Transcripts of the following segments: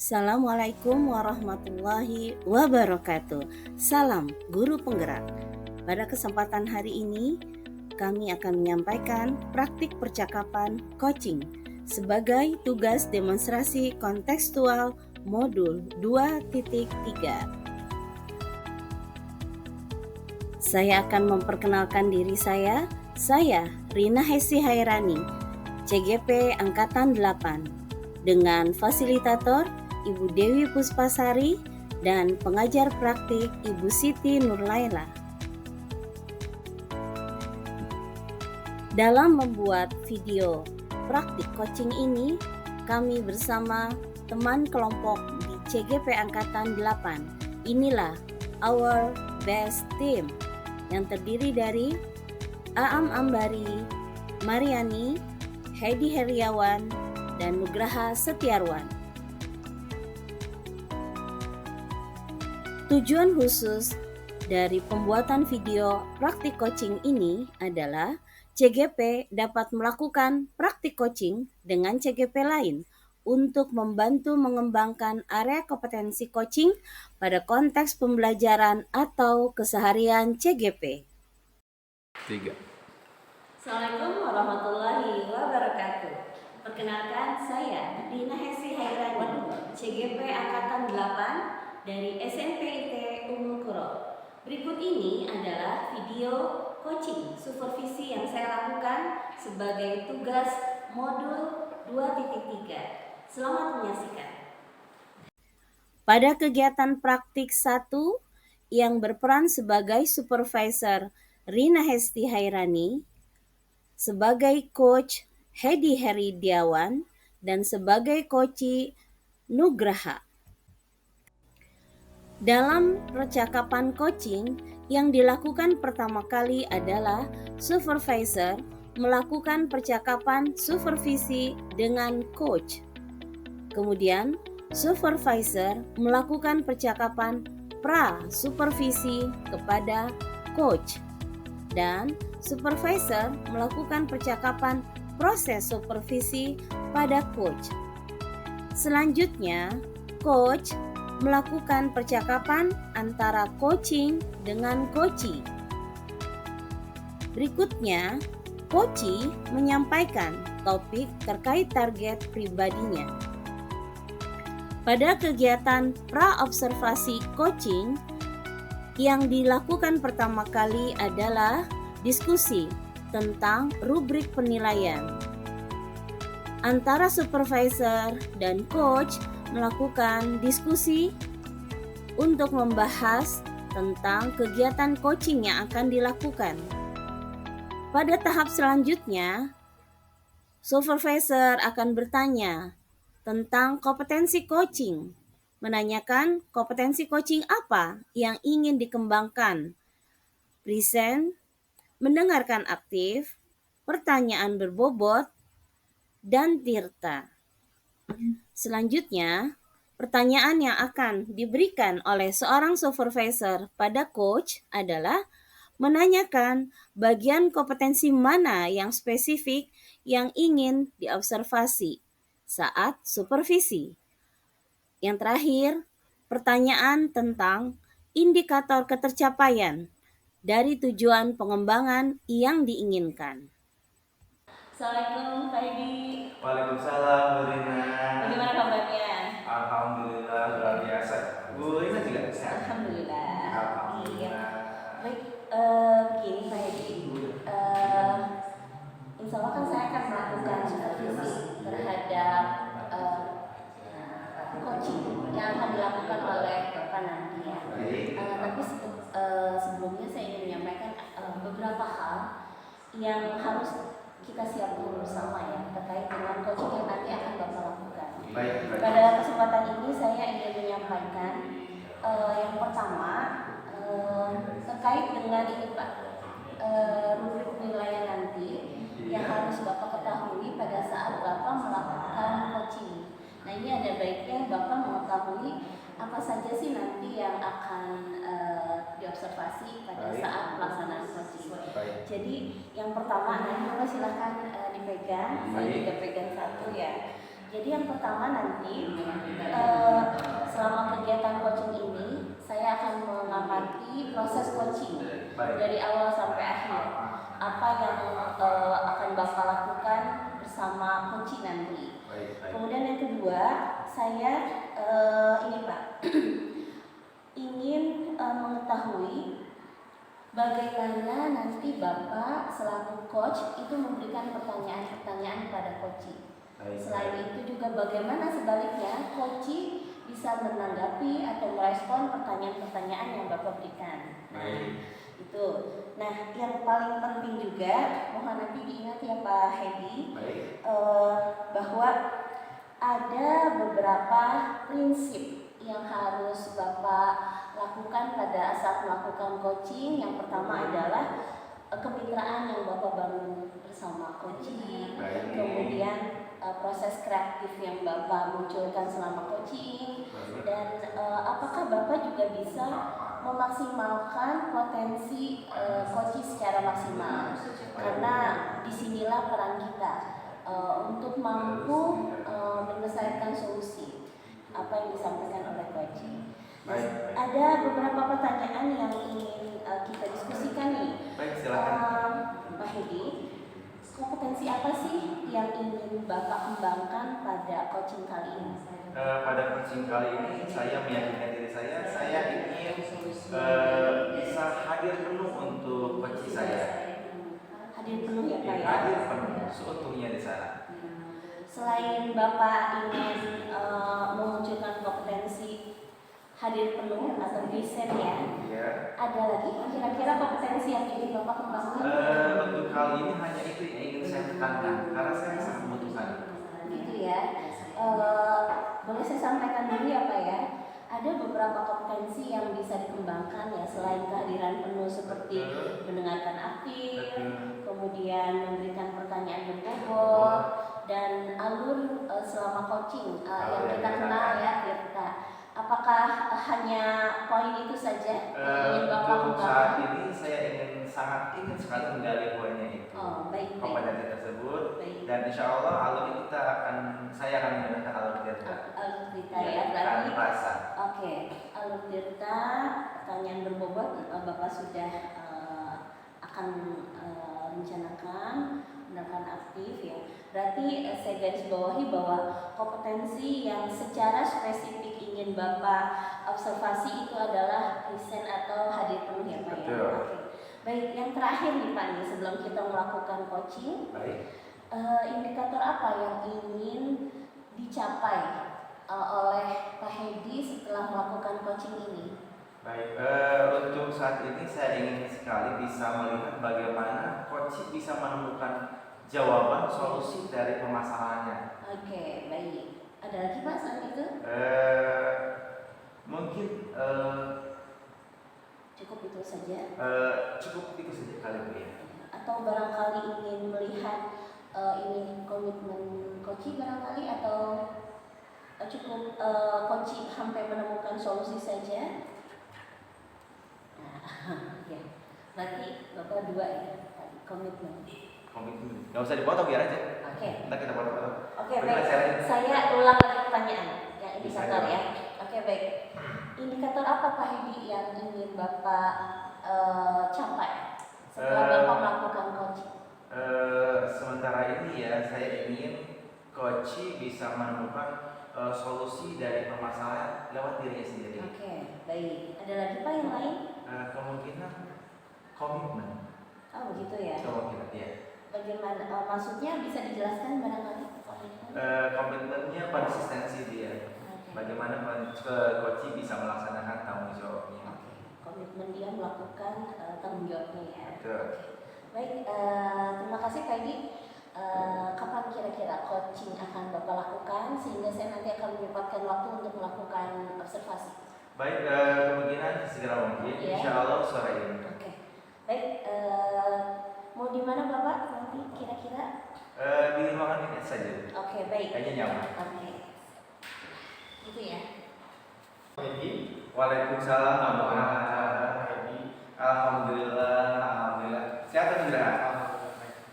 Assalamualaikum warahmatullahi wabarakatuh. Salam guru penggerak. Pada kesempatan hari ini, kami akan menyampaikan praktik percakapan coaching sebagai tugas demonstrasi kontekstual modul 2.3. Saya akan memperkenalkan diri saya. Saya Rina Hesti Hairani, CGP Angkatan 8, dengan fasilitator Ibu Dewi Puspasari dan pengajar praktik Ibu Siti Nurlaila. Dalam membuat video praktik coaching ini, kami bersama teman kelompok di CGP Angkatan 8. Inilah our best team yang terdiri dari Aam Ambari, Mariani, Heidi Heriawan, dan Nugraha Setiarwan. Tujuan khusus dari pembuatan video praktik coaching ini adalah CGP dapat melakukan praktik coaching dengan CGP lain untuk membantu mengembangkan area kompetensi coaching pada konteks pembelajaran atau keseharian CGP. 3. Assalamualaikum warahmatullahi wabarakatuh. Perkenalkan, saya Rina Hesti Hairani, CGP Angkatan 8 dari SNPIT Ummul Qura. Berikut ini adalah video coaching supervisi yang saya lakukan sebagai tugas modul 2.3. Selamat menyaksikan. Pada kegiatan praktik 1 yang berperan sebagai supervisor Rina Hesti Hairani, sebagai coach Heidi Heridiawan, dan sebagai coach Nugraha. Dalam percakapan coaching, yang dilakukan pertama kali adalah supervisor melakukan percakapan supervisi dengan coach. Kemudian, supervisor melakukan percakapan pra-supervisi kepada coach. Dan supervisor melakukan percakapan proses supervisi pada coach. Selanjutnya, coach melakukan percakapan antara coaching dengan coachee. Berikutnya, coachee menyampaikan topik terkait target pribadinya. Pada kegiatan pra-observasi coaching, yang dilakukan pertama kali adalah diskusi tentang rubrik penilaian. Antara supervisor dan coach melakukan diskusi untuk membahas tentang kegiatan coaching yang akan dilakukan. Pada tahap selanjutnya, supervisor akan bertanya tentang kompetensi coaching, menanyakan kompetensi coaching apa yang ingin dikembangkan, present, mendengarkan aktif, pertanyaan berbobot, dan tirta. Selanjutnya, pertanyaan yang akan diberikan oleh seorang supervisor pada coach adalah menanyakan bagian kompetensi mana yang spesifik yang ingin diobservasi saat supervisi. Yang terakhir, pertanyaan tentang indikator ketercapaian dari tujuan pengembangan yang diinginkan. Assalamualaikum Pak Heidi. Waalaikumsalam Bu Rina. Bagaimana kabarnya? Alhamdulillah luar biasa. Bu Rina juga sehat? Alhamdulillah. Alhamdulillah. Baik, begini Pak Heidi. Insya Allah kan saya akan melakukan supervisi terhadap coaching yang akan dilakukan oleh Bapak nanti ya. Tapi sebelumnya saya ingin menyampaikan beberapa hal yang harus kita siap dulu bersama ya terkait dengan coaching yang nanti akan Bapak lakukan. Pada kesempatan ini saya ingin menyampaikan yang pertama terkait dengan ini Pak, rubrik penilaian nanti yang harus Bapak ketahui pada saat Bapak melakukan coaching. Nah, ini ada baiknya Bapak mengetahui apa saja sih nanti yang akan diobservasi pada saat pelaksanaan coaching. Jadi yang pertama, nanti Bapak silahkan dipegang, saya juga pegang satu ya. Jadi yang pertama nanti selama kegiatan coaching ini saya akan mengamati proses coaching dari awal sampai akhir. Apa yang akan Bapak lakukan bersama coaching nanti. Kemudian yang kedua, saya ini Pak ingin mengetahui bagaimana nanti Bapak selaku coach itu memberikan pertanyaan-pertanyaan kepada coaching. Selain itu juga bagaimana sebaliknya coaching bisa menanggapi atau merespon pertanyaan-pertanyaan yang Bapak berikan. Nah, itu. Nah, yang paling penting juga mohon nanti diingat ya Pak Hedi, bahwa ada beberapa prinsip yang harus Bapak lakukan pada saat melakukan coaching. Yang pertama adalah kemitraan yang Bapak bangun bersama coaching. Kemudian proses kreatif yang Bapak munculkan selama coaching, dan apakah Bapak juga bisa memaksimalkan potensi coaching secara maksimal, karena disinilah peran kita untuk mampu menyelesaikan solusi apa yang disampaikan oleh coaching. Ada beberapa pertanyaan yang ingin kita diskusikan nih. Baik, silakan. Pak Hedi, kompetensi apa sih yang ingin Bapak kembangkan pada coaching kali ini? Pada coaching kali ini saya meyakinkan diri saya ingin bisa hadir penuh untuk coaching saya. Hadir penuh ya Pak ya? Hadir penuh, seutuhnya di sana. Selain Bapak ingin memunculkan kompetensi hadir penuh atau vision ya, ada lagi kira-kira kompetensi yang ingin Bapak kembangkan? Untuk kali ini hanya itu yang ingin saya tekankan karena saya sangat membutuhkan. Gitu ya. Boleh saya sampaikan dulu ya Pak ya. Ada beberapa kompetensi yang bisa dikembangkan ya, selain kehadiran penuh seperti mendengarkan aktif, kemudian memberikan pertanyaan berbobot, dan alur selama coaching yang kita kenal ya kita. Apakah hanya poin itu saja yang ingin Bapak untuk kembangkan? saat ini saya sangat ingin sekali menggali poinnya itu. Baik. Kompetensi tersebut. Baik. Dan insya Allah alur ini saya akan menggunakan alur tirta. Alur tirta ya, berarti. Rasa. Oke, alur tirta, pertanyaan berbobot Bapak sudah akan rencanakan, mendengarkan aktif ya. Berarti saya garis bawahi bahwa kompetensi yang secara spesifik ingin Bapak observasi itu adalah present atau hadir penuh ya Pak ya. Oke. Baik, yang terakhir nih Pak nih sebelum kita melakukan coaching. Baik. Indikator apa yang ingin dicapai oleh Pak Hedi setelah melakukan coaching ini? Baik, untuk saat ini saya ingin sekali bisa melihat bagaimana coaching bisa menemukan jawaban solusi dari permasalahannya. Oke, baik. Ada lagi Pak selain itu? Mungkin cukup itu saja. Cukup itu saja kali ini. Atau barangkali ingin melihat ini komitmen coaching barangkali, atau cukup coaching sampai menemukan solusi saja. Nah, ya. Berarti Bapak dua ya, komitmen. Gak usah dipotong biar aja. Oke. Ntar kita potong. Oke, baik. Saya ulang lagi pertanyaan yang indikator ya. Oke, baik. Indikator apa Pak Hedi yang ingin Bapak capai setelah Bapak melakukan coaching? Sementara ini ya saya ingin coaching bisa menemukan solusi dari permasalahan lewat dirinya sendiri. Oke, baik. Ada lagi Pak yang lain? Kemungkinan komitmen. Oh begitu ya. Kemungkinan ya. Bagaimana? Maksudnya bisa dijelaskan barangkali? Komitmennya konsistensi dia. Okay. Bagaimana coaching bisa melaksanakan tanggung jawabnya. Okay. Komitmen dia melakukan tanggung jawabnya ya. Betul. Baik, terima kasih Pak Edi. Kapan kira-kira coaching akan Bapak lakukan sehingga saya nanti akan menyempatkan waktu untuk melakukan observasi? Baik, kemungkinan segera mungkin. Yeah. Insya Allah sore ini. Oke. Baik, mau di mana Bapak nanti kira-kira? Di ruangan ini saja. Oke, baik. Kayaknya nyaman. Oke. Itu ya. Waalaikumsalam Alhamdulillah. Sehat alhamdulillah.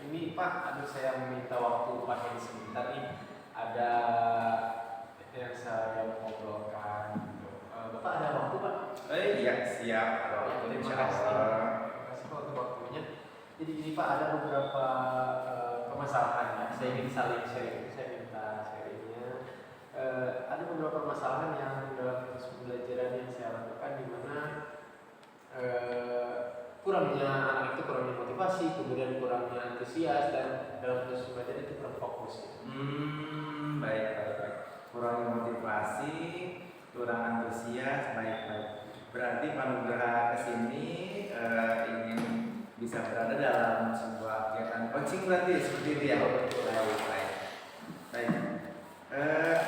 Ini Pak, saya meminta waktu Pak Hedi sebentar nih. Ada siap kalau itu Terima insya kasih. Allah. Terima kasih Pak untuk waktunya. Jadi gini Pak, ada beberapa permasalahan ya. Saya ingin saling sharing, saya minta sharingnya. Ada beberapa permasalahan yang dalam proses pembelajaran yang saya lakukan di mana kurangnya anak itu kurangnya motivasi, kemudian kurangnya antusias, dan dalam proses pembelajaran itu kurang fokus. Baik, baik, baik. Kurang motivasi, kurang antusias, baik, baik. Berarti Pak Nugraha kesini ingin bisa berada dalam sebuah kegiatan coaching berarti seperti itu ya? Baik, baik. Baik.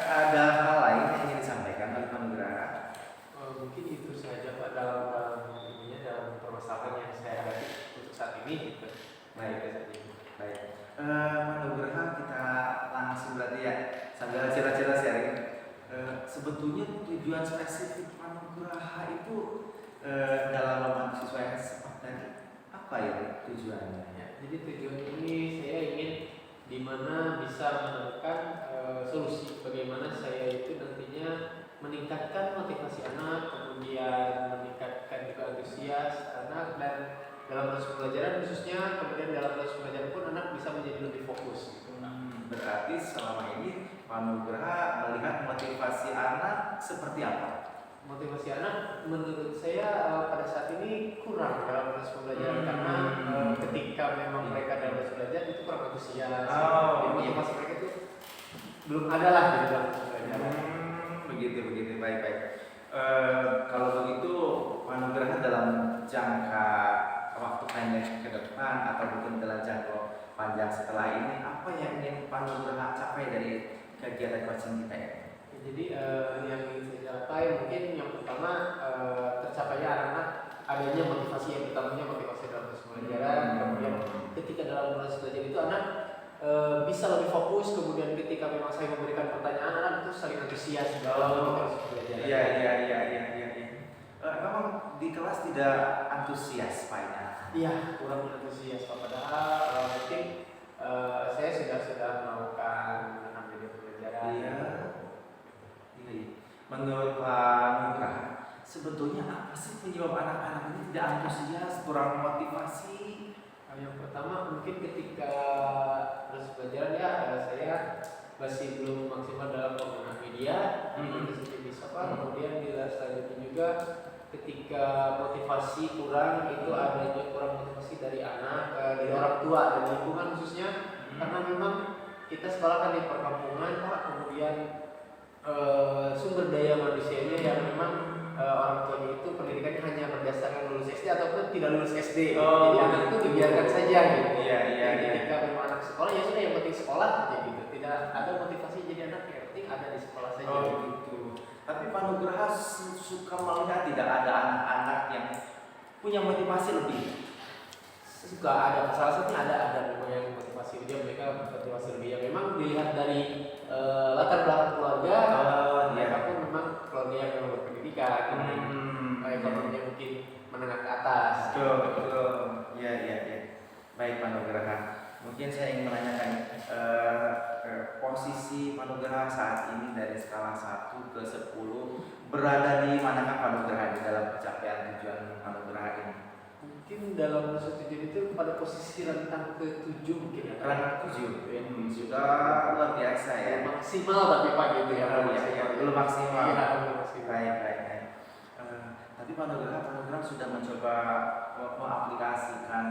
Ada hal lain yang ingin disampaikan oleh Pak Nugraha? Mungkin itu saja Pak dalam permasalahan yang saya hadapi untuk saat ini. Gitu. Baik, baik. Pak Nugraha, kita langsung berarti ya sambil cerita-cerita sharing. Sebetulnya tujuan spesifik Pak Nugraha itu dalam membantu siswa yang seperti tadi apa ya tujuannya? Ya, jadi tujuan ini saya ingin dimana bisa menemukan solusi bagaimana saya itu nantinya meningkatkan motivasi anak, kemudian meningkatkan juga antusias anak, dan dalam proses pembelajaran khususnya, kemudian dalam proses pembelajaran pun anak bisa menjadi lebih fokus. Berarti selama ini Pak Nugraha melihat motivasi anak seperti apa? Motivasi anak menurut saya pada saat ini kurang dalam proses pembelajaran karena ketika memang mereka dalam proses belajar itu kurang antusias. Jadi motivasi mereka itu belum ada lah di dalam proses pembelajaran. Begitu, baik. Kalau begitu Pak Nugraha dalam jangka waktu pendek ke depan atau mungkin dalam jangka panjang setelah ini, apa yang ingin Pak Nugraha capai dari kegiatan coaching kita ya? Jadi yang ingin saya capai mungkin yang pertama tercapainya anak-anak adanya motivasi, yang pertamanya motivasi dalam proses pembelajaran, kemudian ketika dalam proses belajar itu anak bisa lebih fokus, kemudian ketika memang saya memberikan pertanyaan anak itu saling antusias dalam proses pembelajaran. Iya. Memang di kelas tidak antusias Pak ya? Iya, kurang antusias Pak. Padahal mungkin saya sudah melakukan media pembelajaran. Iya. Menurut Pak Nugraha, sebetulnya apa sih penyebab anak-anak ini tidak antusias, kurang motivasi? Yang pertama mungkin ketika proses pembelajaran ya saya masih belum maksimal dalam penggunaan media, itu bisa Pak. Kemudian selanjutnya juga ketika motivasi kurang, itu adanya kurang motivasi dari anak, dari orang tua dan lingkungan khususnya, karena memang kita sekolah kan di perkampungan Pak, kemudian sumber daya manusianya yang memang orang tuanya itu pendidikannya hanya berdasarkan lulus SD ataupun tidak lulus SD. Jadi anak itu dibiarkan saja gitu. Iya. Ketika memang anak sekolah ya sudah, yang penting sekolah aja gitu. Tidak ada motivasi jadi anak, yang penting ada di sekolah saja. Gitu. Tapi Pak Nugraha suka melihat tidak ada anak-anak yang punya motivasi lebih. Suka ada, salah satunya ada memang yang motivasi dia, mereka motivasi lebih yang memang dilihat dari latar belakang keluarga. Mereka pun memang keluarga yang memang berpendidikan, ekonominya mungkin menengah ke atas. Betul. Iya. Baik Pak Nugraha, mungkin saya ingin menanyakan posisi Pak Nugraha saat ini dari skala 1 ke 10 berada di manakah Pak Nugraha di dalam pencapaian tujuan Pak Nugraha ini? Mungkin dalam proses tujuan itu pada posisi rentang ke-7 mungkin ya. Rentang 7. Sudah luar biasa ya. Maksimal tapi Pak gitu ya. Belum maksimal. Iya, belum maksimal. Baik. Tapi Pak Nugraha sudah mencoba mengaplikasikan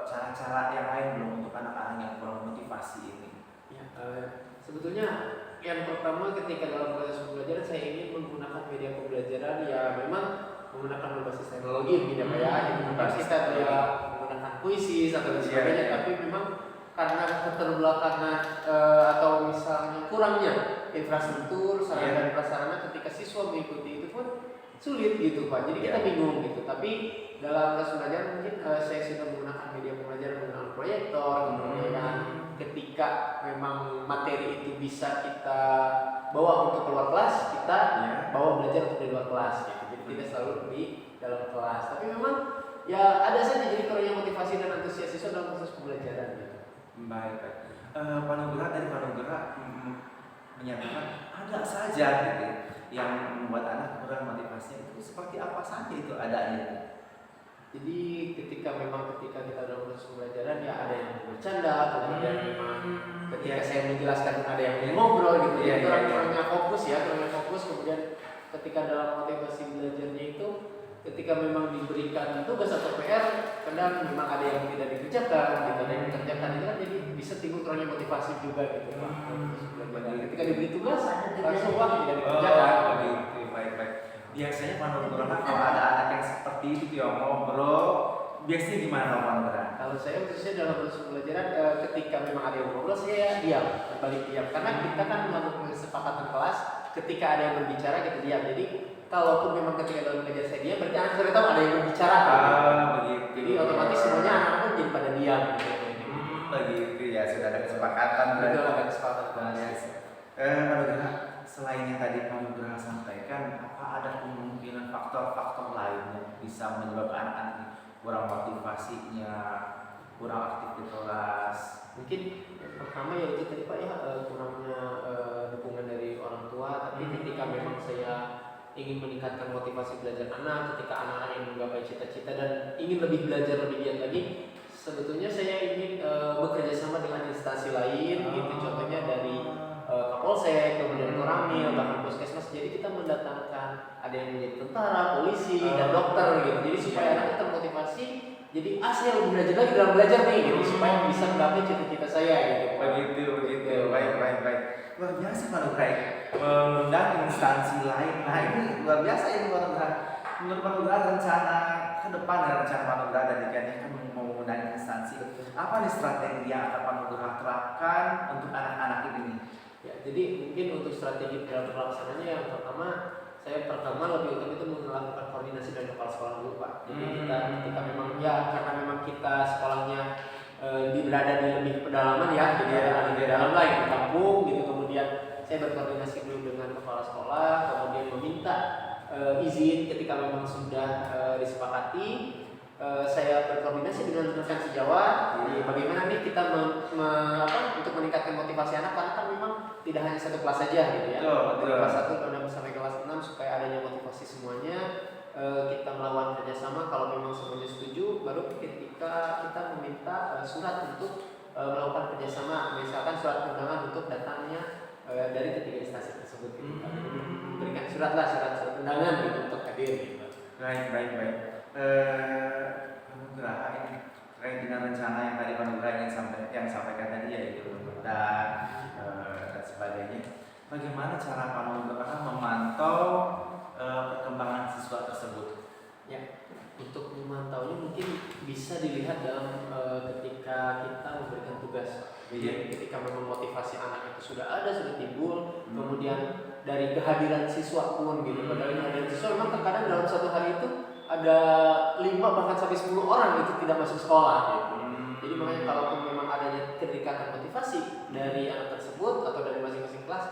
cara-cara yang lain belum untuk anak-anak yang kurang motivasi ini? Ya, sebetulnya yang pertama ketika dalam proses pembelajaran saya ingin menggunakan media pembelajaran ya memang menggunakan berbasis teknologi mungkin ya Pak ya. Jadi bukan kita tidak menggunakan puisi atau sebagainya, tapi memang karena keterbelakangan atau misalnya kurangnya infrastruktur, sarana dan prasarana ketika siswa mengikuti itu pun sulit gitu Pak. Jadi kita bingung gitu. Tapi dalam proses pembelajaran mungkin saya sudah menggunakan media pembelajaran, menggunakan proyektor, kemudian ketika memang materi itu bisa kita bawa untuk keluar kelas, kita bawa belajar untuk di luar kelas gitu. Jadi tidak selalu di dalam kelas. Tapi memang ya ada saja jadi kurangnya motivasi dan antusias siswa dalam proses pembelajaran gitu. Baik. Pak Nugraha menyatakan ada saja gitu. yang membuat anak kurang motivasinya itu seperti apa saja itu adanya? Jadi ketika kita dalam proses pembelajaran ya ada yang bercanda, kemudian memang ketika saya menjelaskan ada yang ngobrol gitu, Iya, jadi iya, kurangnya fokus, kemudian ketika dalam motivasi belajarnya itu ketika memang diberikan tugas atau PR, kadang memang ada yang tidak dikerjakan, gitu, ada yang dikerjakan itu kan jadi bisa timbul kurangnya motivasi juga gitu Pak. Ketika diberi tugas langsung wah tidak dikerjakan. Begitu, baik. Biasanya Pak Nugraha kalau ada anak yang seperti itu dia ngobrol, biasanya gimana Pak Nugraha? Kalau saya khususnya dalam proses pembelajaran ketika memang ada yang ngobrol saya diam, berbalik diam karena kita kan melakukan kesepakatan kelas ketika ada yang berbicara kita diam. Jadi kalaupun memang ketika dalam belajar saya diam berarti anak sudah tahu ada yang berbicara. Begitu. Jadi otomatis semuanya anak-anak pun jadi pada diam. Begitu ya, sudah ada kesepakatan. Betul, ada kesepakatan kelas. Pak Nugraha, selain yang tadi Pak Nugraha sampaikan, apa ada kemungkinan faktor-faktor lain yang bisa menyebabkan anak-anak ini kurang motivasinya, kurang aktif di kelas? Mungkin yang pertama ya itu tadi Pak ya kurangnya dukungan dari orang tua. Tapi ketika memang saya ingin meningkatkan motivasi belajar anak, ketika anak-anak yang menggapai cita-cita dan ingin lebih belajar lebih giat lagi, sebetulnya saya ingin bekerja sama dengan instansi lain, gitu. Contohnya dari Kapolsek, kemudian Koramil, bahkan Puskesmas. Jadi kita mendatangkan ada yang menjadi tentara, polisi, dan dokter gitu. Jadi supaya anak termotivasi. Jadi saya lebih belajar lagi dalam belajar nih, gitu, supaya bisa menggapai cita-cita saya gitu. Begitu. Baik. Luar biasa Pak Nugraha. Mengundang instansi lain. Nah ini luar biasa ini Pak Nugraha. Menurut Pak Nugraha rencana ke depan dan rencana Pak Nugraha dan ikannya kan mau mengundang instansi. Apa nih strategi yang akan Pak Nugraha terapkan untuk anak-anak ini? Ya, jadi mungkin untuk strategi dalam pelaksananya yang pertama lebih utama itu melakukan koordinasi dengan kepala sekolah dulu Pak. Jadi kita ketika memang ya karena memang kita sekolahnya berada di lebih pedalaman ya, jadi ada lebih dalam lain di kampung gitu. Kemudian saya berkoordinasi dulu dengan kepala sekolah, kemudian meminta izin ketika memang sudah disepakati. Saya berkoordinasi dengan rekan sejawat. Jadi bagaimana nih kita untuk meningkatkan motivasi anak karena kan memang tidak hanya satu kelas saja gitu ya. Dari kelas 1 sampai kelas 6 supaya adanya motivasi semuanya. Kita melakukan kerjasama kalau memang semuanya setuju, baru ketika kita meminta surat untuk melakukan kerjasama, misalkan surat undangan untuk datangnya dari ketiga instansi tersebut gitu. Memberikan surat undangan gitu untuk hadir gitu. Baik. Pak Nugraha ini terkait dengan rencana yang tadi Pak Nugraha yang sampaikan tadi yaitu dan sebagainya. Bagaimana cara Pak Nugraha memantau perkembangan siswa tersebut? Ya, untuk memantaunya mungkin bisa dilihat dalam ketika kita memberikan tugas. Jadi ketika memang motivasi anak itu sudah timbul, kemudian dari kehadiran siswa pun gitu. Dari kehadiran siswa memang terkadang dalam satu hari itu ada 5 bahkan sampai 10 orang itu tidak masuk sekolah gitu. Jadi makanya kalaupun memang adanya kedekatan motivasi dari anak tersebut atau dari masing-masing kelas,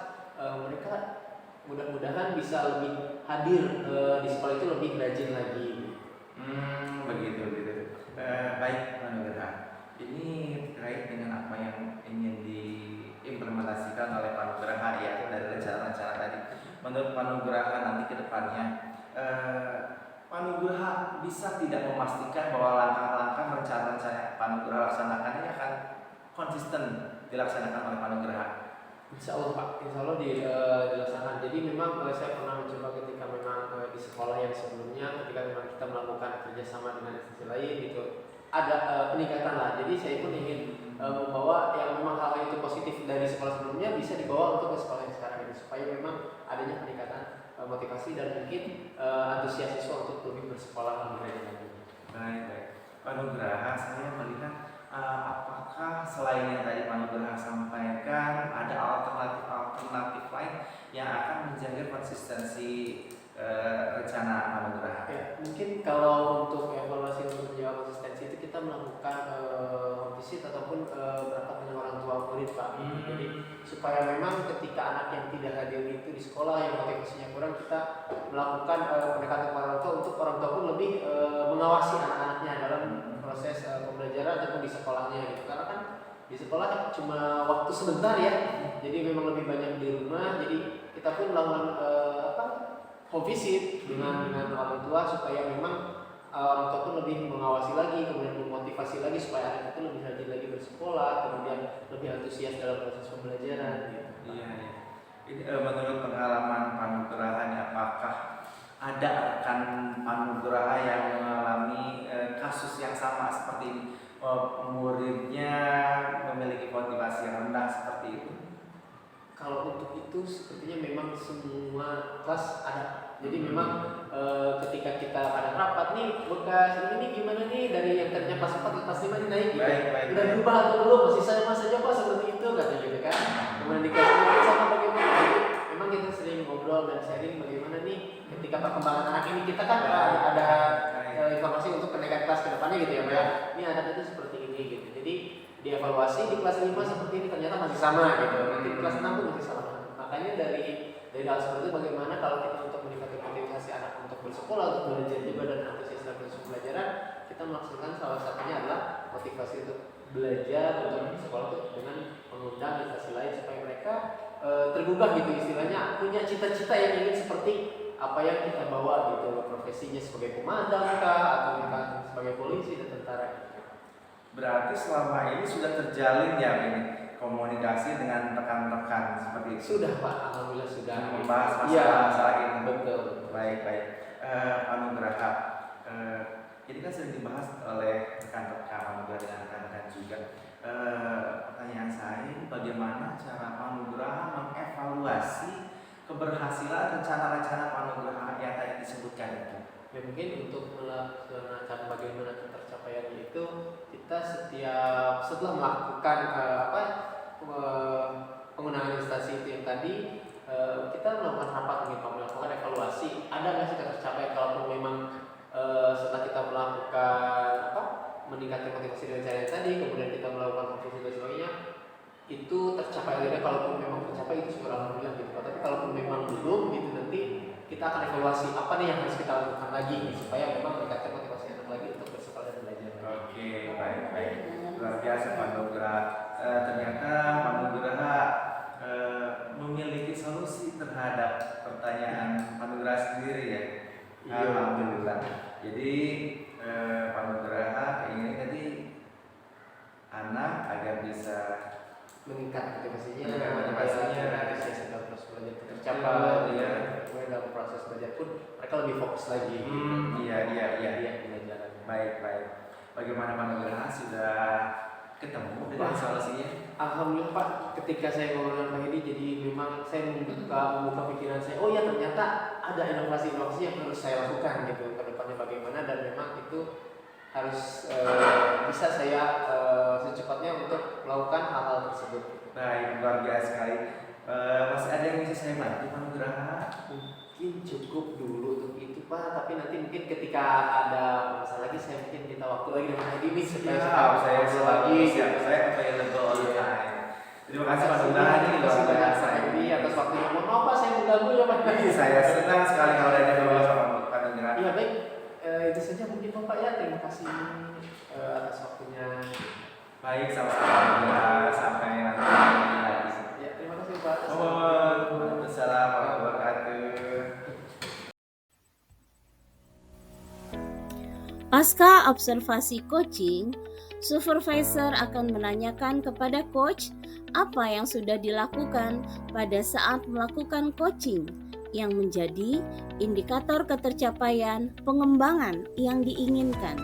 mereka mudah-mudahan bisa lebih hadir di sekolah itu lebih rajin lagi. Begitu. Baik Pak Nugraha. Ini terkait dengan apa yang ingin diimplementasikan oleh Pak Nugraha ya dari rencana-rencana tadi. Menurut Pak Nugraha nanti ke depannya Pak Nugraha bisa tidak memastikan bahwa langkah-langkah rencana-rencana yang Pak Nugraha laksanakan ini akan konsisten dilaksanakan oleh Pak Nugraha? Insya Allah Pak, insya Allah dilaksanakan. Jadi memang saya pernah mencoba ketika memang di sekolah yang sebelumnya, ketika memang kita melakukan kerjasama dengan instansi lain gitu, ada peningkatan lah. Jadi saya pun ingin membawa yang memang hal itu positif dari sekolah sebelumnya bisa dibawa untuk ke sekolah yang sekarang ini supaya memang adanya peningkatan motivasi dan mungkin antusias siswa untuk lebih bersekolah lebih rajin lagi. Baik. Pak Nugraha, saya melihat apakah selain yang tadi Pak Nugraha sampaikan ada alternatif lain yang akan menjaga konsistensi rencana Pak Nugraha? Ya, mungkin kalau untuk evaluasi untuk menjaga konsistensi itu kita melakukan home visit ataupun berangkat dengan orang tua murid Pak. Jadi supaya memang ketika anak yang tidak hadir itu di sekolah yang motivasinya kurang, kita melakukan pendekatan kepada orang tua untuk orang tua pun lebih mengawasi anak-anaknya dalam proses pembelajaran ataupun di sekolahnya gitu. Karena kan di sekolah cuma waktu sebentar ya, jadi memang lebih banyak di rumah. Jadi kita pun melakukan home visit dengan orang tua supaya memang orang tua pun lebih mengawasi lagi, kemudian memotivasi lagi supaya anak itu lebih rajin lagi bersekolah, kemudian lebih antusias dalam proses pembelajaran. Gitu. Iya, iya. Ini menurut pengalaman Panugraha, apakah ada rekan Panugraha yang mengalami kasus yang sama seperti ini? Muridnya memiliki motivasi yang rendah seperti itu? Kalau untuk itu sepertinya memang semua kelas ada. Jadi memang ketika kita kadang rapat nih bekas ini gimana nih dari yang tadinya kelas 4 ke kelas 5 nih naik gitu. Udah berubah atau belum? Masih sama saja Pak seperti itu kata gitu kan. Kemudian di kelas 5 sama bagaimana? Jadi memang kita sering ngobrol dan sharing bagaimana nih ketika perkembangan anak ini kita kan ada informasi untuk kenaikan kelas ke depannya gitu ya Pak ya. Ini anak itu seperti ini gitu. Jadi dievaluasi di kelas 5 seperti ini ternyata masih sama gitu. Nanti di kelas 6 pun masih sama. Makanya dari hal seperti itu bagaimana kalau kita untuk meningkatkan motivasi anak untuk bersekolah, untuk belajar juga dan antusias dalam proses pembelajaran, kita melaksanakan salah satunya adalah motivasi untuk belajar untuk bersekolah dengan mengundang instansi lain supaya mereka tergugah gitu istilahnya, punya cita-cita yang ingin seperti apa yang kita bawa gitu, profesinya sebagai pemadam kah atau sebagai polisi dan tentara. Berarti selama ini sudah terjalin ya ini komunikasi dengan rekan-rekan seperti itu? Sudah Pak, alhamdulillah sudah. Membahas masalah ini. Betul. Baik. Panugraha, ini kan sering dibahas oleh rekan-rekan Panugraha dengan rekan-rekan juga. Pertanyaan saya, bagaimana cara Panugraha mengevaluasi keberhasilan rencana-rencana Panugraha yang tadi disebutkan itu? Ya mungkin untuk melaksanakan bagaimana tercapaiannya itu kita setelah melakukan penggunaan instansi itu yang tadi kita melakukan rapat melakukan evaluasi ada nggak sih tercapai kalaupun memang setelah kita melakukan meningkatkan motivasi dengan cara yang tadi kemudian kita melakukan konfirmasi dan sebagainya itu tercapai akhirnya kalaupun memang tercapai itu syukur alhamdulillah gitu tapi kalaupun memang belum gitu nanti kita akan evaluasi apa nih yang harus kita lakukan lagi supaya memang meningkatkan motivasi anak lagi untuk bersekolah dan belajar. Oke, baik. Luar biasa Panugraha. Ternyata Panugraha memiliki solusi terhadap pertanyaan Panugraha sendiri ya. Alhamdulillah. Jadi Panugraha ingin tadi anak agar bisa meningkat motivasinya antusias dalam proses belajar tercapai kemudian dalam proses belajar pun mereka lebih fokus lagi iya belajar. Baik. Bagaimana Panugraha sudah ketemu dengan solusinya? Alhamdulillah Pak, ketika saya ngobrol dengan Pak Hedi jadi memang saya membuka pikiran saya oh ya ternyata ada inovasi-inovasi yang harus saya lakukan gitu ke depannya bagaimana dan memang itu harus bisa saya secepatnya untuk melakukan hal-hal tersebut. Baik, luar biasa sekali. Masih ada yang bisa saya bantu Panugraha? Mungkin cukup dulu untuk itu Pak, tapi nanti mungkin ketika ada masalah lagi saya mungkin minta waktu lagi dengan Hedi ini supaya saya lagi siap, saya available all the time. Terima kasih Panugraha ini luar biasa ini atas waktunya. Mohon maaf Pak saya mengganggu ya Pak. Saya senang sekali kalau ada ngobrol sama Panugraha. Iya baik. Itu saja mungkin Bapak ya, terima kasih atas waktunya. Baik, sama-sama sampai nanti lagi. Ya, terima kasih Pak. Waalaikumsalam warahmatullahi wabarakatuh. Pasca observasi coaching, supervisor akan menanyakan kepada coach apa yang sudah dilakukan pada saat melakukan coaching yang menjadi indikator ketercapaian pengembangan yang diinginkan.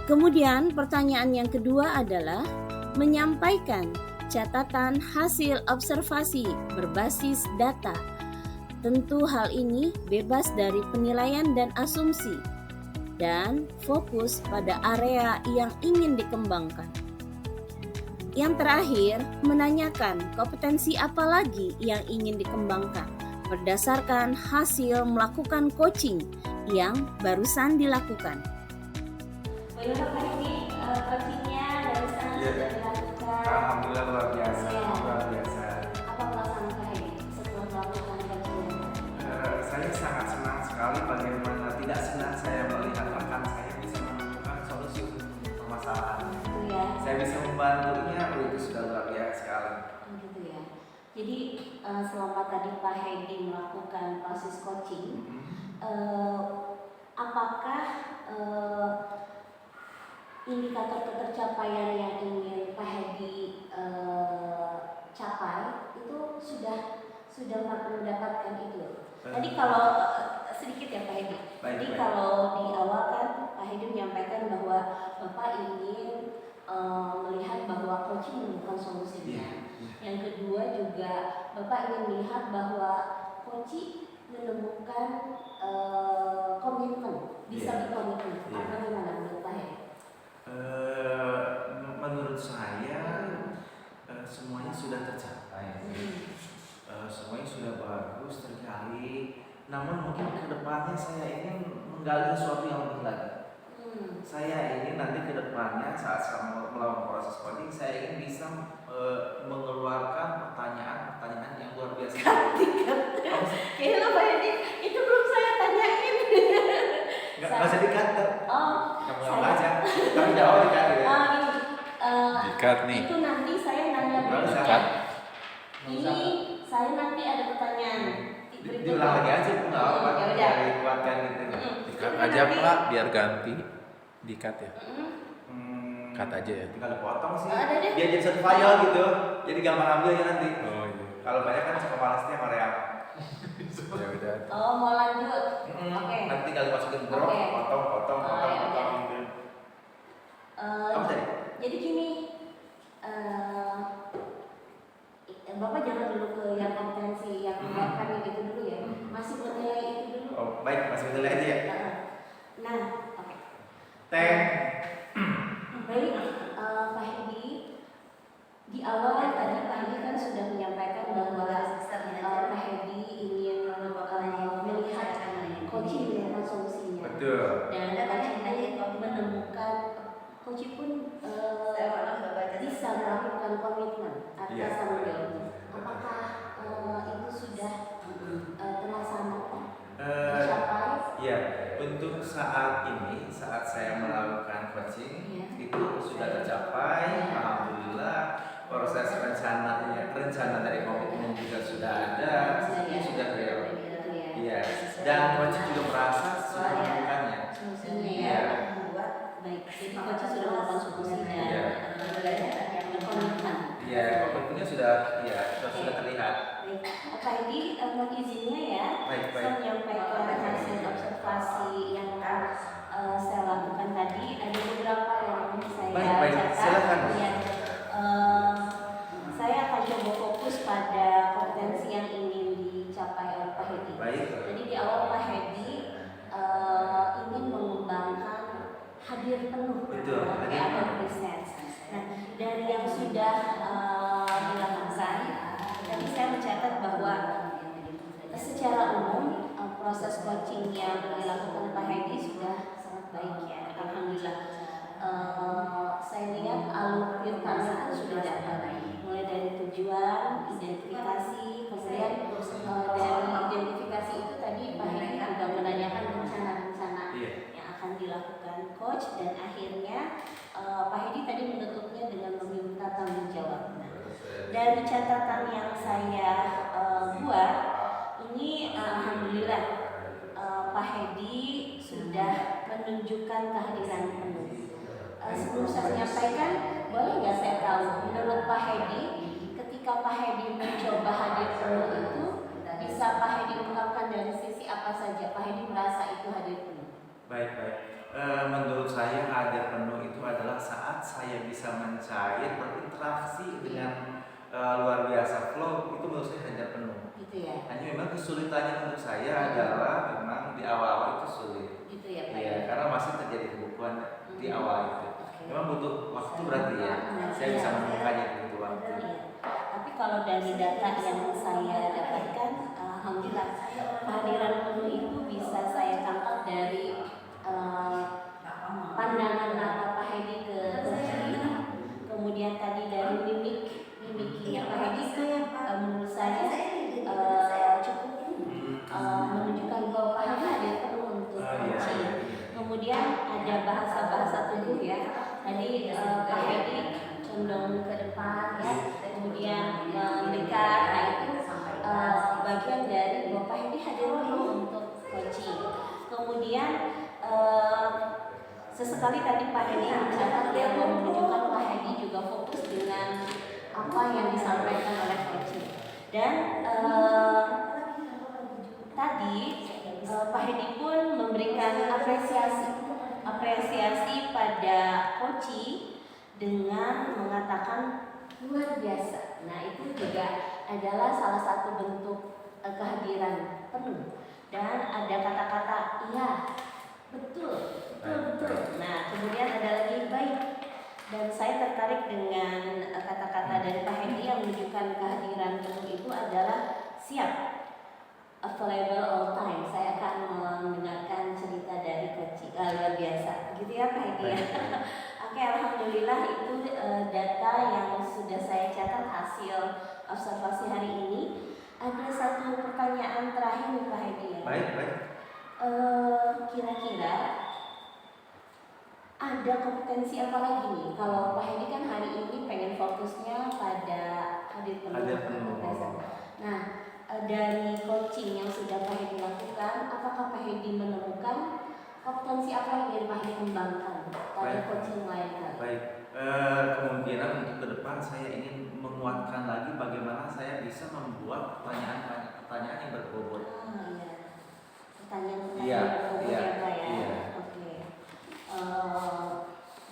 Kemudian pertanyaan yang kedua adalah menyampaikan catatan hasil observasi berbasis data. Tentu hal ini bebas dari penilaian dan asumsi dan fokus pada area yang ingin dikembangkan. Yang terakhir, menanyakan kompetensi apa lagi yang ingin dikembangkan berdasarkan hasil melakukan coaching yang barusan dilakukan. Bagaimana Pak ini coachingnya barusan sudah dilakukan? Alhamdulillah luar biasa. Apa perasaan Pak ini setelah melakukan coaching? Saya sangat senang sekali bagaimana tidak senang saya melihat rekan saya bisa menemukan solusi untuk permasalahan. Ya. Saya bisa membantunya, itu sudah luar biasa sekali. Gitu ya. Jadi selama tadi Pak Hedi melakukan proses coaching, apakah indikator ketercapaian yang ingin Pak Hedi capai itu sudah mendapatkan itu? Tadi kalau sedikit ya Pak Hedi. Jadi kalau di awal kan Pak Hedi menyampaikan bahwa Bapak ingin melihat bahwa coaching bukan solusinya. Yang kedua juga Bapak ingin melihat bahwa coaching menemukan komitmen, bisa berkomitmen. Bagaimana menurut Pak Hedi? Menurut saya semuanya sudah tercapai. Semuanya sudah bagus terjadi. Namun mungkin kedepannya saya ingin menggali sesuatu yang lebih lagi. Saya ingin nanti kedepannya saat saya melakukan proses coding, saya ingin bisa mengeluarkan pertanyaan-pertanyaan yang luar biasa. Kayaknya Pak Hedi itu belum saya tanyain. Nggak usah dikat. Kamu aja. Tapi jawab dikat ya. Dikat nih. Itu nanti saya nanya berikutnya. Ini saya nanti ada pertanyaan. Diulang lagi aja, nggak apa-apa. Ya udah. Dikuatkan gitu. Dikat aja Pak, biar ganti. Dikat ya. Cut aja ya. Tinggal dipotong sih. Ada deh. Biar jadi satu file gitu. Jadi gampang ambil ya nanti. Oh iya. Kalau banyak kan suka malasnya Korea. Ya udah. Oh, mau lanjut. Oke. Nanti tinggal dimasukin drop, Oke. potong Oh, ya udah. gitu. Apa tadi? Jadi gini, Bapak jangan dulu ke yang kompetensi yang kami itu dulu ya. Masih menilai itu dulu. Oh, baik, masih menilai aja ya. Nah, oke. Teng. Baik, Pak Hedi, di awal tadi Pak Hedi kan sudah menyampaikan bahwa Pak Hedi ingin melihat coaching dengan solusinya. Betul. Dan coaching menemukan coaching pun bisa melakukan komitmen atas tanggung jawabnya. Apakah itu sudah terlaksana? Tercapai? Ya, untuk saat ini, saat saya melakukan coaching, itu sudah tercapai. Alhamdulillah, proses rencana dari komitmen juga sudah ada, ini sudah real. Iya, dan coaching juga merasa sudah melakukannya. Solusinya ya. Iya. Baik, jadi coaching sudah melakukan solusi dan berkomitmen. Iya, komitmennya sudah terlihat. Baik, Pak Hedi, mohon izinnya ya. Baik. Saya menyampaikan hasil observasi yang saya lakukan tadi. Ada beberapa yang saya Baik, catat. silakan. Ya, saya akan coba fokus pada kompetensi yang ingin dicapai oleh Pak Hedi. Baik. Jadi di awal Pak Hedi ingin mengembangkan hadir penuh. Betul, hadir Ada penuh. riset. Nah, dari yang sudah dilakukan, tadi saya mencatat bahwa secara umum proses coaching yang dilakukan Pak Hedi sudah sangat baik ya, alhamdulillah. Saya lihat alur kami sudah dapat, mulai dari tujuan, identifikasi, kemudian dari identifikasi itu tadi Pak Hedi juga menanyakan rencana-rencana yang akan dilakukan coach, dan akhirnya Pak Hedi tadi menutupnya dengan meminta tanggung jawab. Dari catatan yang saya buat, ini alhamdulillah Pak Hedi sudah menunjukkan kehadiran penuh. Sebelum saya menyampaikan, boleh nggak saya tahu menurut Pak Hedi, ketika Pak Hedi mencoba hadir penuh itu, bisa Pak Hedi ungkapkan dari sisi apa saja Pak Hedi merasa itu hadir penuh? Baik. Menurut saya hadir penuh itu adalah saat saya bisa mencair, berinteraksi dengan luar biasa flow, itu menurut saya hadir penuh. Gitu ya. Hanya memang kesulitannya untuk saya adalah memang di awal-awal itu sulit. Gitu ya Pak. Iya, karena masih terjadi kebukuan di awal itu. Memang butuh waktu berarti ya. Saya bisa menemukannya butuh waktu. Iya. Tapi kalau dari data yang saya dapatkan, alhamdulillah kehadiran penuh itu bisa saya tangkap dari pandangan mata Pak Hedi ke coaching, kemudian tadi dari mimiknya Pak Hedi itu menurut saya cukup menunjukkan bahwa Pak Hedi hadir penuh untuk coaching. Kemudian ada bahasa tubuh ya. Tadi Pak Hedi condong ke depan ya, kemudian mendekat. Nah itu bagian dari bahwa Pak Hedi hadir penuh Kemudian sesekali tadi Pak Hedi bicara, dia menunjukkan Pak Hedi juga fokus dengan apa yang disampaikan oleh coach. Dan tadi Pak Hedi pun memberikan apresiasi pada coach dengan mengatakan luar biasa. Nah, itu juga adalah salah satu bentuk kehadiran penuh. Dan ada kata-kata iya, betul. Nah, kemudian ada lagi baik. Dan saya tertarik dengan kata-kata dari Pak Hedi yang menunjukkan kehadiran penuh itu adalah siap, available all time. Saya akan mendengarkan cerita dari Coach. Luar biasa, gitu ya Pak Hedi ya. Oke, alhamdulillah itu data yang sudah saya catat hasil observasi hari ini. Ada satu pertanyaan terakhir nih Pak Hedi ya. Baik. Kira-kira ada kompetensi apa lagi nih? Kalau Pak Hedi kan hari ini pengen fokusnya pada hadir penuh. Nah, dari coaching yang sudah Pak Hedi lakukan, apakah Pak Hedi menemukan kompetensi apa yang ingin Pak Hedi kembangkan pada coaching lainnya? Baik. Kemungkinan untuk ke depan saya ingin menguatkan lagi bagaimana saya bisa membuat pertanyaan yang berbobot. Pertanyaan Iya, berbobot ya Pak ya. iya. Oke.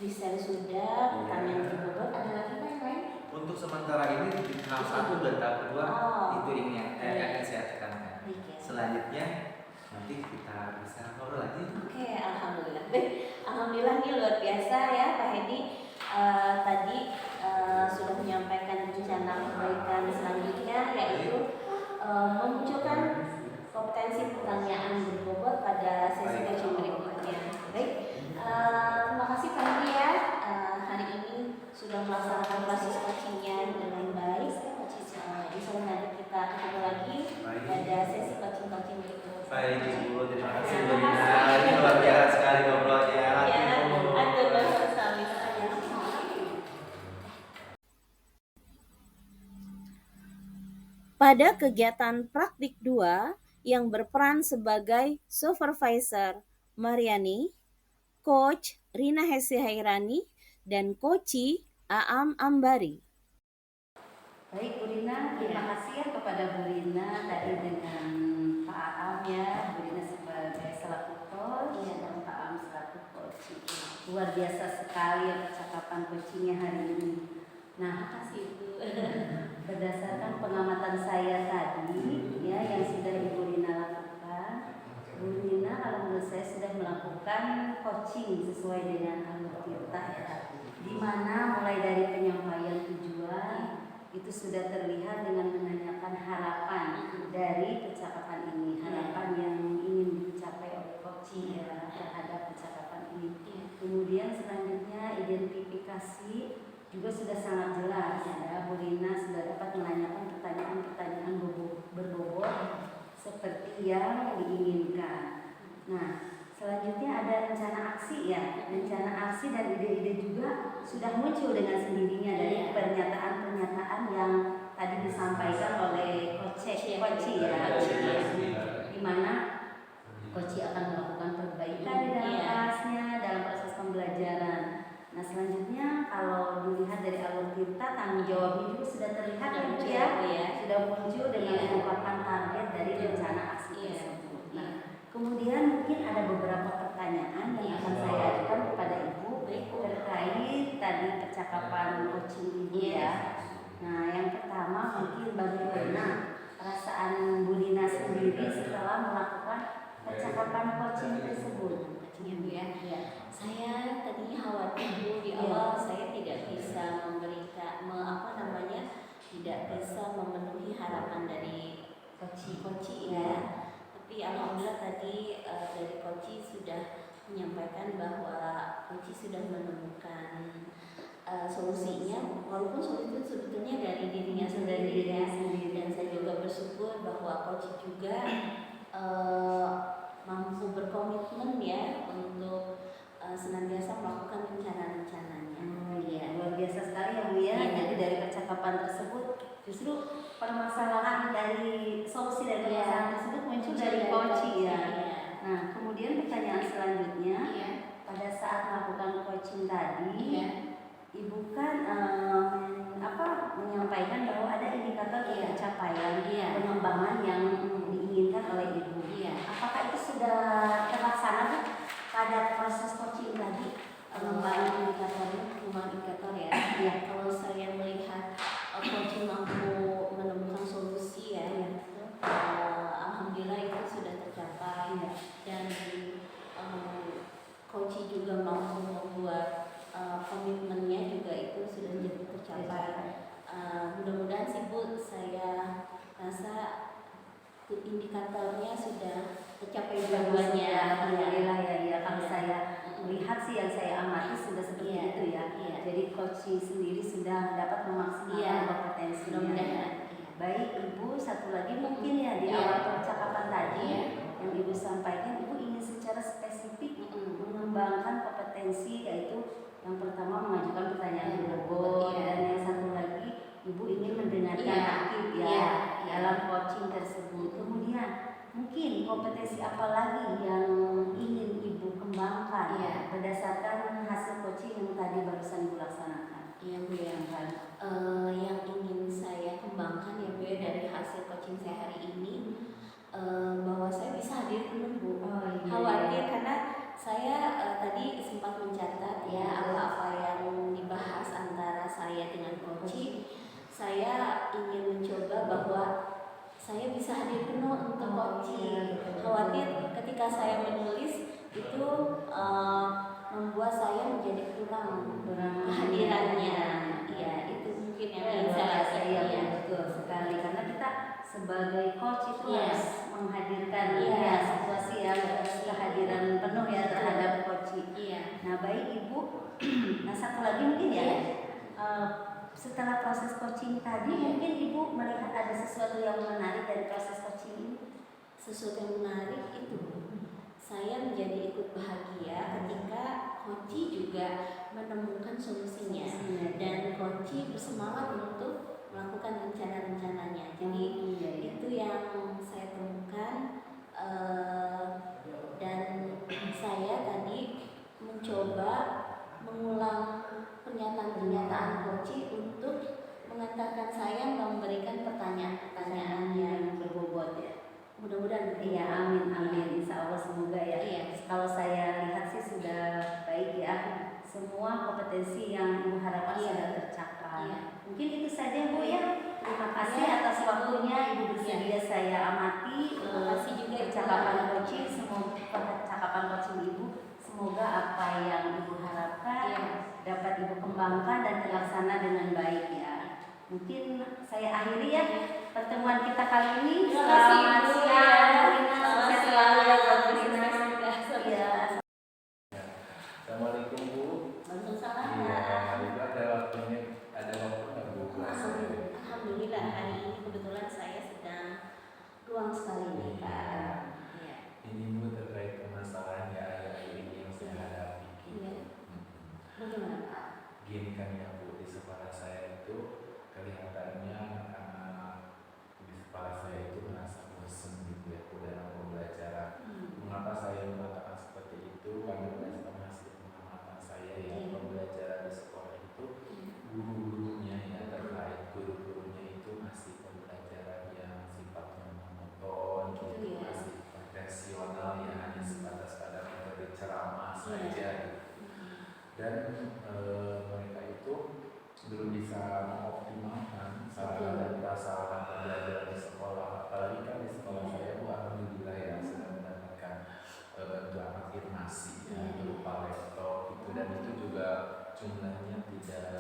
Desain sudah, pertanyaan berbobot. Ada lagi Pak yang lain? Untuk sementara ini di tahap 1 dan tahap 2 itu yang akan saya tekankan. Selanjutnya nanti kita bisa ngobrol lagi. Oke, alhamdulillah. Alhamdulillah ini luar biasa ya Pak Hedi. Tadi sudah menyampaikan rencana perbaikan selanjutnya, yaitu memunculkan kompetensi pertanyaan berbobot pada sesi coaching berikutnya. Baik, terima kasih Pak Hedi ya. Hari ini sudah melaksanakan proses coachingnya dengan baik. Insya Allah nanti kita ketemu lagi pada sesi coaching berikutnya. Baik Ibu, terima kasih Bu Dina. Ini luar biasa sekali ngobrolnya. Pada kegiatan praktik 2 yang berperan sebagai supervisor Mariani, Coach Rina Hesi Hairani, dan Coach Aam Ambari. Baik Bu Rina, terima kasih ya kepada Bu Rina tadi dengan Pak Aam ya, Bu Rina sebagai selaku coach dan Pak Aam selaku coach. Luar biasa sekali ya percakapan coachingnya hari ini. Nah, Makasih Bu. berdasarkan pengamatan saya tadi ya yang sudah Ibu Rina lakukan, Bu Rina kalau menurut saya sudah melakukan coaching sesuai dengan alur kita ya, di mana mulai dari penyampaian tujuan itu sudah terlihat dengan menanyakan harapan dari percakapan ini, harapan yang ingin dicapai oleh coaching ya terhadap percakapan ini. Kemudian selanjutnya identifikasi juga sudah sangat jelas ya, Bu Rina sudah dapat menanyakan pertanyaan-pertanyaan berbobot seperti yang diinginkan. Nah, selanjutnya ada rencana aksi ya, rencana aksi dan ide-ide juga sudah muncul dengan sendirinya dari pernyataan-pernyataan yang tadi disampaikan oleh coach ya, di mana coach akan melakukan perbaikan di dalam kelasnya dalam proses pembelajaran. Nah, selanjutnya kalau dilihat dari alur kita, tanggung jawabnya juga sudah terlihat ya, sudah muncul dengan mengungkapkan target dari rencana aksi tersebut. Nah, kemudian mungkin ada beberapa pertanyaan yang akan saya ajukan kepada Ibu terkait tadi percakapan coaching Ibu ya. Nah, yang pertama mungkin bagaimana perasaan Bu Rina sendiri setelah melakukan percakapan coaching tersebut? Ya. Saya tadinya khawatir Bu di awal saya tidak bisa memberikan tidak bisa memenuhi harapan dari coach ya. Tapi alhamdulillah tadi dari coach sudah menyampaikan bahwa coach sudah menemukan solusinya, walaupun solusi itu sebetulnya dari dirinya sendiri ya. Dan saya juga bersyukur bahwa coach juga mampu berkomitmen ya untuk senantiasa melakukan rencana-rencananya. Iya, luar biasa sekali ya Bu ya. Jadi dari percakapan tersebut justru permasalahan dari solusi dari permasalahan tersebut muncul dari coach ya. Nah, kemudian pertanyaan Ibu kan menyampaikan bahwa ada indikator pencapaian pengembangan yang diinginkan oleh Ibu. Apakah itu sudah terlaksana Bu pada proses coaching tadi? Pengembangan indikator ya. Kalau saya melihat coaching mampu menemukan solusi alhamdulillah itu sudah tercapai dan coaching juga mampu membuat komitmennya juga itu sudah jadi tercapai. Mudah-mudahan sih Bu, saya rasa indikatornya sudah tercapai dua-duanya. Alhamdulillah ya. Kalau saya melihat sih yang saya amati sudah seperti itu ya. Jadi coaching sendiri sudah dapat memaksimalkan kompetensinya. Mudah-mudahan. Baik Ibu, satu lagi mungkin ya di awal percakapan tadi yang Ibu sampaikan, Ibu ingin secara spesifik mengembangkan kompetensi, yaitu yang pertama mengajukan pertanyaan berbobot dan yang satu lagi Ibu ingin mendengarkan aktif dalam coaching tersebut. Kemudian mungkin kompetensi apa lagi yang ingin Ibu kembangkan berdasarkan hasil coaching yang tadi barusan Ibu laksanakan? Yang ingin saya kembangkan ya Bu dari hasil coaching saya hari ini, bahwa saya bisa hadir penuh Bu. Khawatir karena saya tadi sempat mencatat apa-apa yang dibahas antara saya dengan coaching. Saya ingin mencoba bahwa saya bisa hadir penuh untuk coaching. Khawatir ketika saya menulis itu membuat saya menjadi kurang kehadirannya. Itu mungkin yang ingin saya betul sekali, karena kita sebagai coach itu harus menghadirkan situasi yang kehadiran penuh terhadap coaching. Nah baik Ibu, nah satu lagi mungkin setelah proses coaching tadi mungkin Ibu melihat ada sesuatu yang menarik dari proses coaching ini. Sesuatu yang menarik itu saya menjadi ikut bahagia ketika coach juga menemukan solusinya dan coach bersemangat untuk melakukan rencana-rencananya. Jadi itu yang saya temukan, dan saya tadi mencoba mengulang pernyataan-pernyataan coach untuk mengantarkan saya memberikan pertanyaan-pertanyaan yang berbobot mudah-mudahan amin insya Allah semoga Kalau saya lihat sih sudah baik semua kompetensi yang Ibu harapkan sudah tercapai. Mungkin itu saja Bu terima kasih atas waktunya Ibu bersedia saya amati. Terima kasih juga percakapan coaching, percakapan coaching Ibu, semoga apa yang Ibu harapkan dapat Ibu kembangkan dan terlaksana dengan baik Mungkin saya akhiri pertemuan kita kali ini. Selamat siang, sukses selalu buat Bu Rina. Assalamualaikum Bu. Waalaikumsalam. Ibu ada waktunya, ada waktu nggak Bu? Alhamdulillah hari ini kebetulan saya sedang luang sekali nih Pak. Ini Bu terkait permasalahan akhir-akhir ini yang saya hadapi. Bagaimana Pak? Gini kan ya Bu, di sekolah saya itu kelihatannya di sekolah saya itu merasa bosan gitu Bu dalam pembelajaran. Mengapa saya mengatakan seperti itu? Karena berdasarkan hasil pengamatan saya pembelajaran di sekolah itu guru-gurunya terkait guru-gurunya itu masih pembelajaran yang sifatnya monoton gitu, masih konvensional hanya sebatas pada metode ceramah saja dan mereka itu belum bisa mengoptimalkan sarana dan prasarana pembelajaran di sekolah. Apalagi kan di sekolah saya alhamdulillah sudah mendapatkan bantuan afirmasi berupa laptop gitu, dan itu juga jumlahnya tidak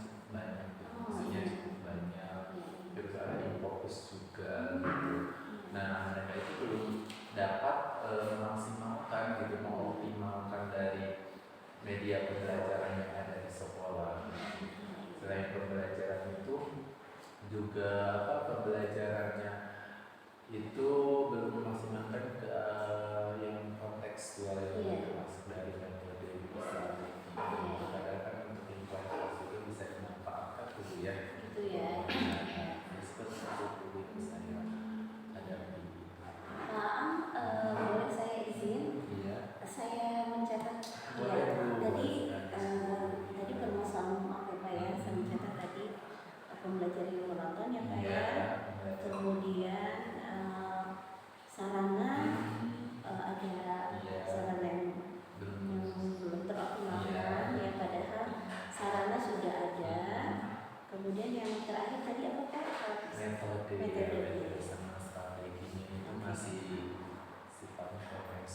cukup banyak maksudnya cukup banyak, terus ada Infocus juga gitu. Nah mereka itu belum dapat memaksimalkan gitu, mengoptimalkan dari media pembelajaran yang ada di sekolah. Selain pembelajaran itu juga pembelajarannya itu belum memaksimalkan ke yang kontekstual yang termasuk dari metode bisa kadang-kadang untuk informasi itu bisa dimanfaatkan dulu Itu seperti itu yang saya hadapi. Boleh saya izin? Saya mencatat tadi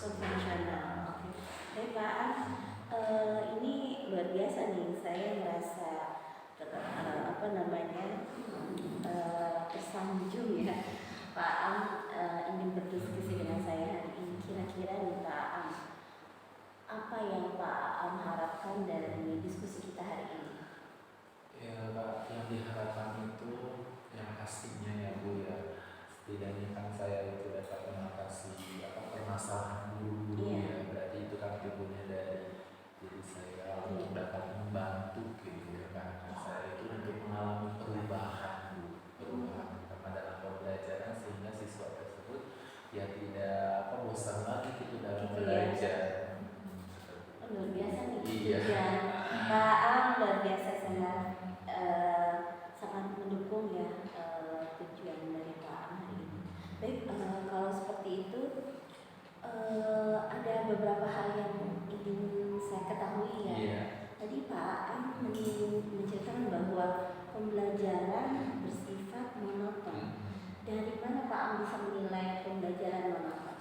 subvensional. Oke. Baik Pak Am, ini luar biasa nih, saya merasa tersanjung ya. Pak Am ingin berdiskusi dengan saya hari ini. Kira-kira nih Pak Am, apa yang Pak Am harapkan dari diskusi kita hari ini? Ya Pak, yang diharapkan itu yang pastinya ya Bu ya, setidaknya kan saya itu dapat mengatasi permasalahan guru-guru ya, berarti itu kan timbulnya dari diri saya untuk dapat membantu gitu ya, karena saya itu untuk mengalami perubahan karena dalam pembelajaran sehingga siswa tersebut ya tidak bosan lagi gitu dalam belajar. Luar biasa nih. Iya. Pak Am luar biasa, sangat mendukung ya tujuan dari Pak Am hari ini. Baik, kalau seperti itu ada beberapa hal yang ingin saya ketahui ya. Iya. Tadi Pak Am menceritakan bahwa pembelajaran bersifat monoton. Dari mana Pak Am bisa menilai pembelajaran monoton?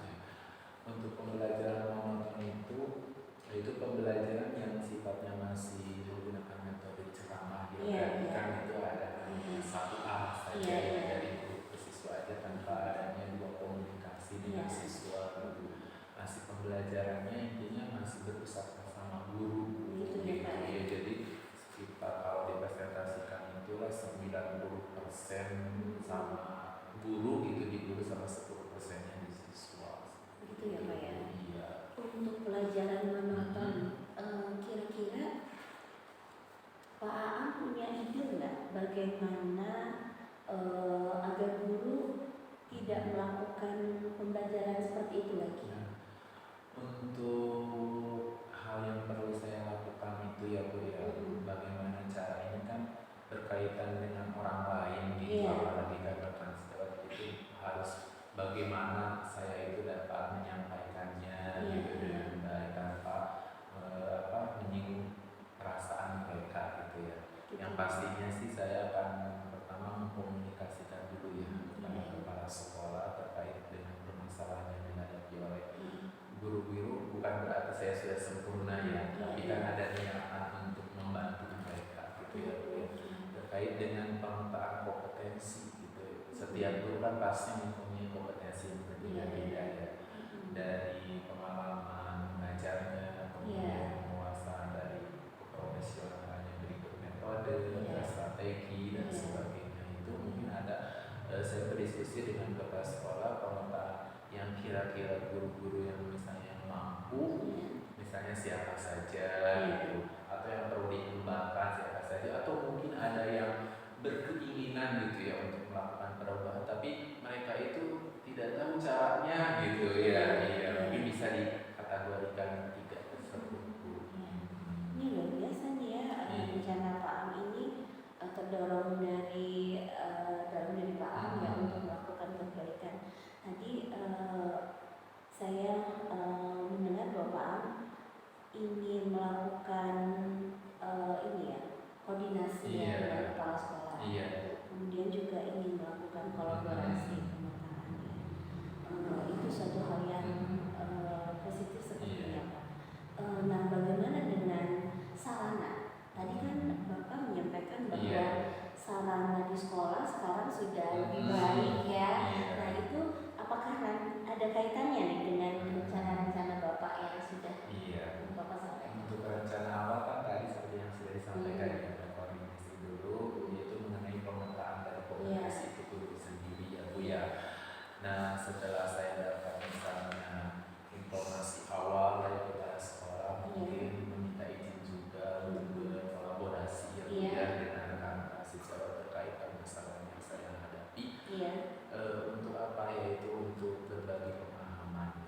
Untuk pembelajaran monoton itu pembelajaran yang sifatnya masih menggunakan metode ceramah ya, kan itu ada satu arah saja dari guru ke siswa aja tanpa adanya dua komunikasi dengan siswa. Masih pembelajarannya intinya masih berpusat sama guru gitu ya, jadi sekitar kalau dipresentasikan itulah 90% sama guru gitu di guru sama 10%-nya di siswa. Begitu ya Pak ya. Iya. Untuk pelajaran monoton, kira-kira Pak Aam punya ide nggak bagaimana agar guru tidak melakukan pembelajaran seperti itu lagi? Untuk hal yang perlu saya lakukan itu ya Bu ya, bagaimana cara ini kan berkaitan dengan orang lain gitu, apalagi karena translate itu harus bagaimana saya itu dapat menyampaikannya gitu dengan baik tanpa menyinggung perasaan mereka gitu ya. Yang pastinya sih saya akan pertama mengkomunikasikan dulu ya kepada kepala sekolah terkait dengan permasalahan yang dihadapi oleh guru-guru. Bukan berarti saya sudah sempurna ya, tapi kan ada niatan untuk membantu mereka gitu ya, terkait dengan pemetaan kompetensi gitu ya. Setiap guru kan pasti mempunyai kompetensi yang berbeda-beda ya, dari pengalaman mengajarnya, kemudian penguasaan dari profesionalnya, berikut metode, strategi dan sebagainya. Itu mungkin ada saya berdiskusi dengan kepala sekolah pemetaan yang kira-kira guru-guru yang misalnya mampu, misalnya siapa saja gitu, atau yang perlu dikembangkan siapa saja, atau mungkin ada yang berkeinginan gitu ya untuk melakukan perubahan tapi mereka itu tidak tahu caranya gitu ya, mungkin bisa dikategorikan 3 tersebut. Ini luar biasa nih ya, rencana Pak Am ini terdorong dari Pak Am ya untuk melakukan perbaikan. Tadi saya mendengar bahwa Pak Am ingin melakukan koordinasi dengan kepala sekolah. Kemudian juga ingin melakukan kolaborasi pemetaannya. Itu suatu hal yang positif sepertinya Pak. Nah, bagaimana dengan sarana? Tadi kan Bapak menyampaikan bahwa sarana di sekolah sekarang sudah lebih baik ya. Nah, itu apakah ada kaitannya nih dengan rencana-rencana Bapak yang sudah Bapak sampaikan? Untuk rencana awal kan tadi seperti yang sudah disampaikan ada koordinasi dulu, yaitu mengenai pemetaan dari komunikasi itu dulu sendiri ya Bu ya. Nah, setelah saya dapat misalnya informasi awal dari kepala sekolah, mungkin meminta izin juga untuk berkolaborasi ya dengan rekan siswa terkait masalah yang saya hadapi. Untuk apa? Yaitu untuk berbagi pemahaman,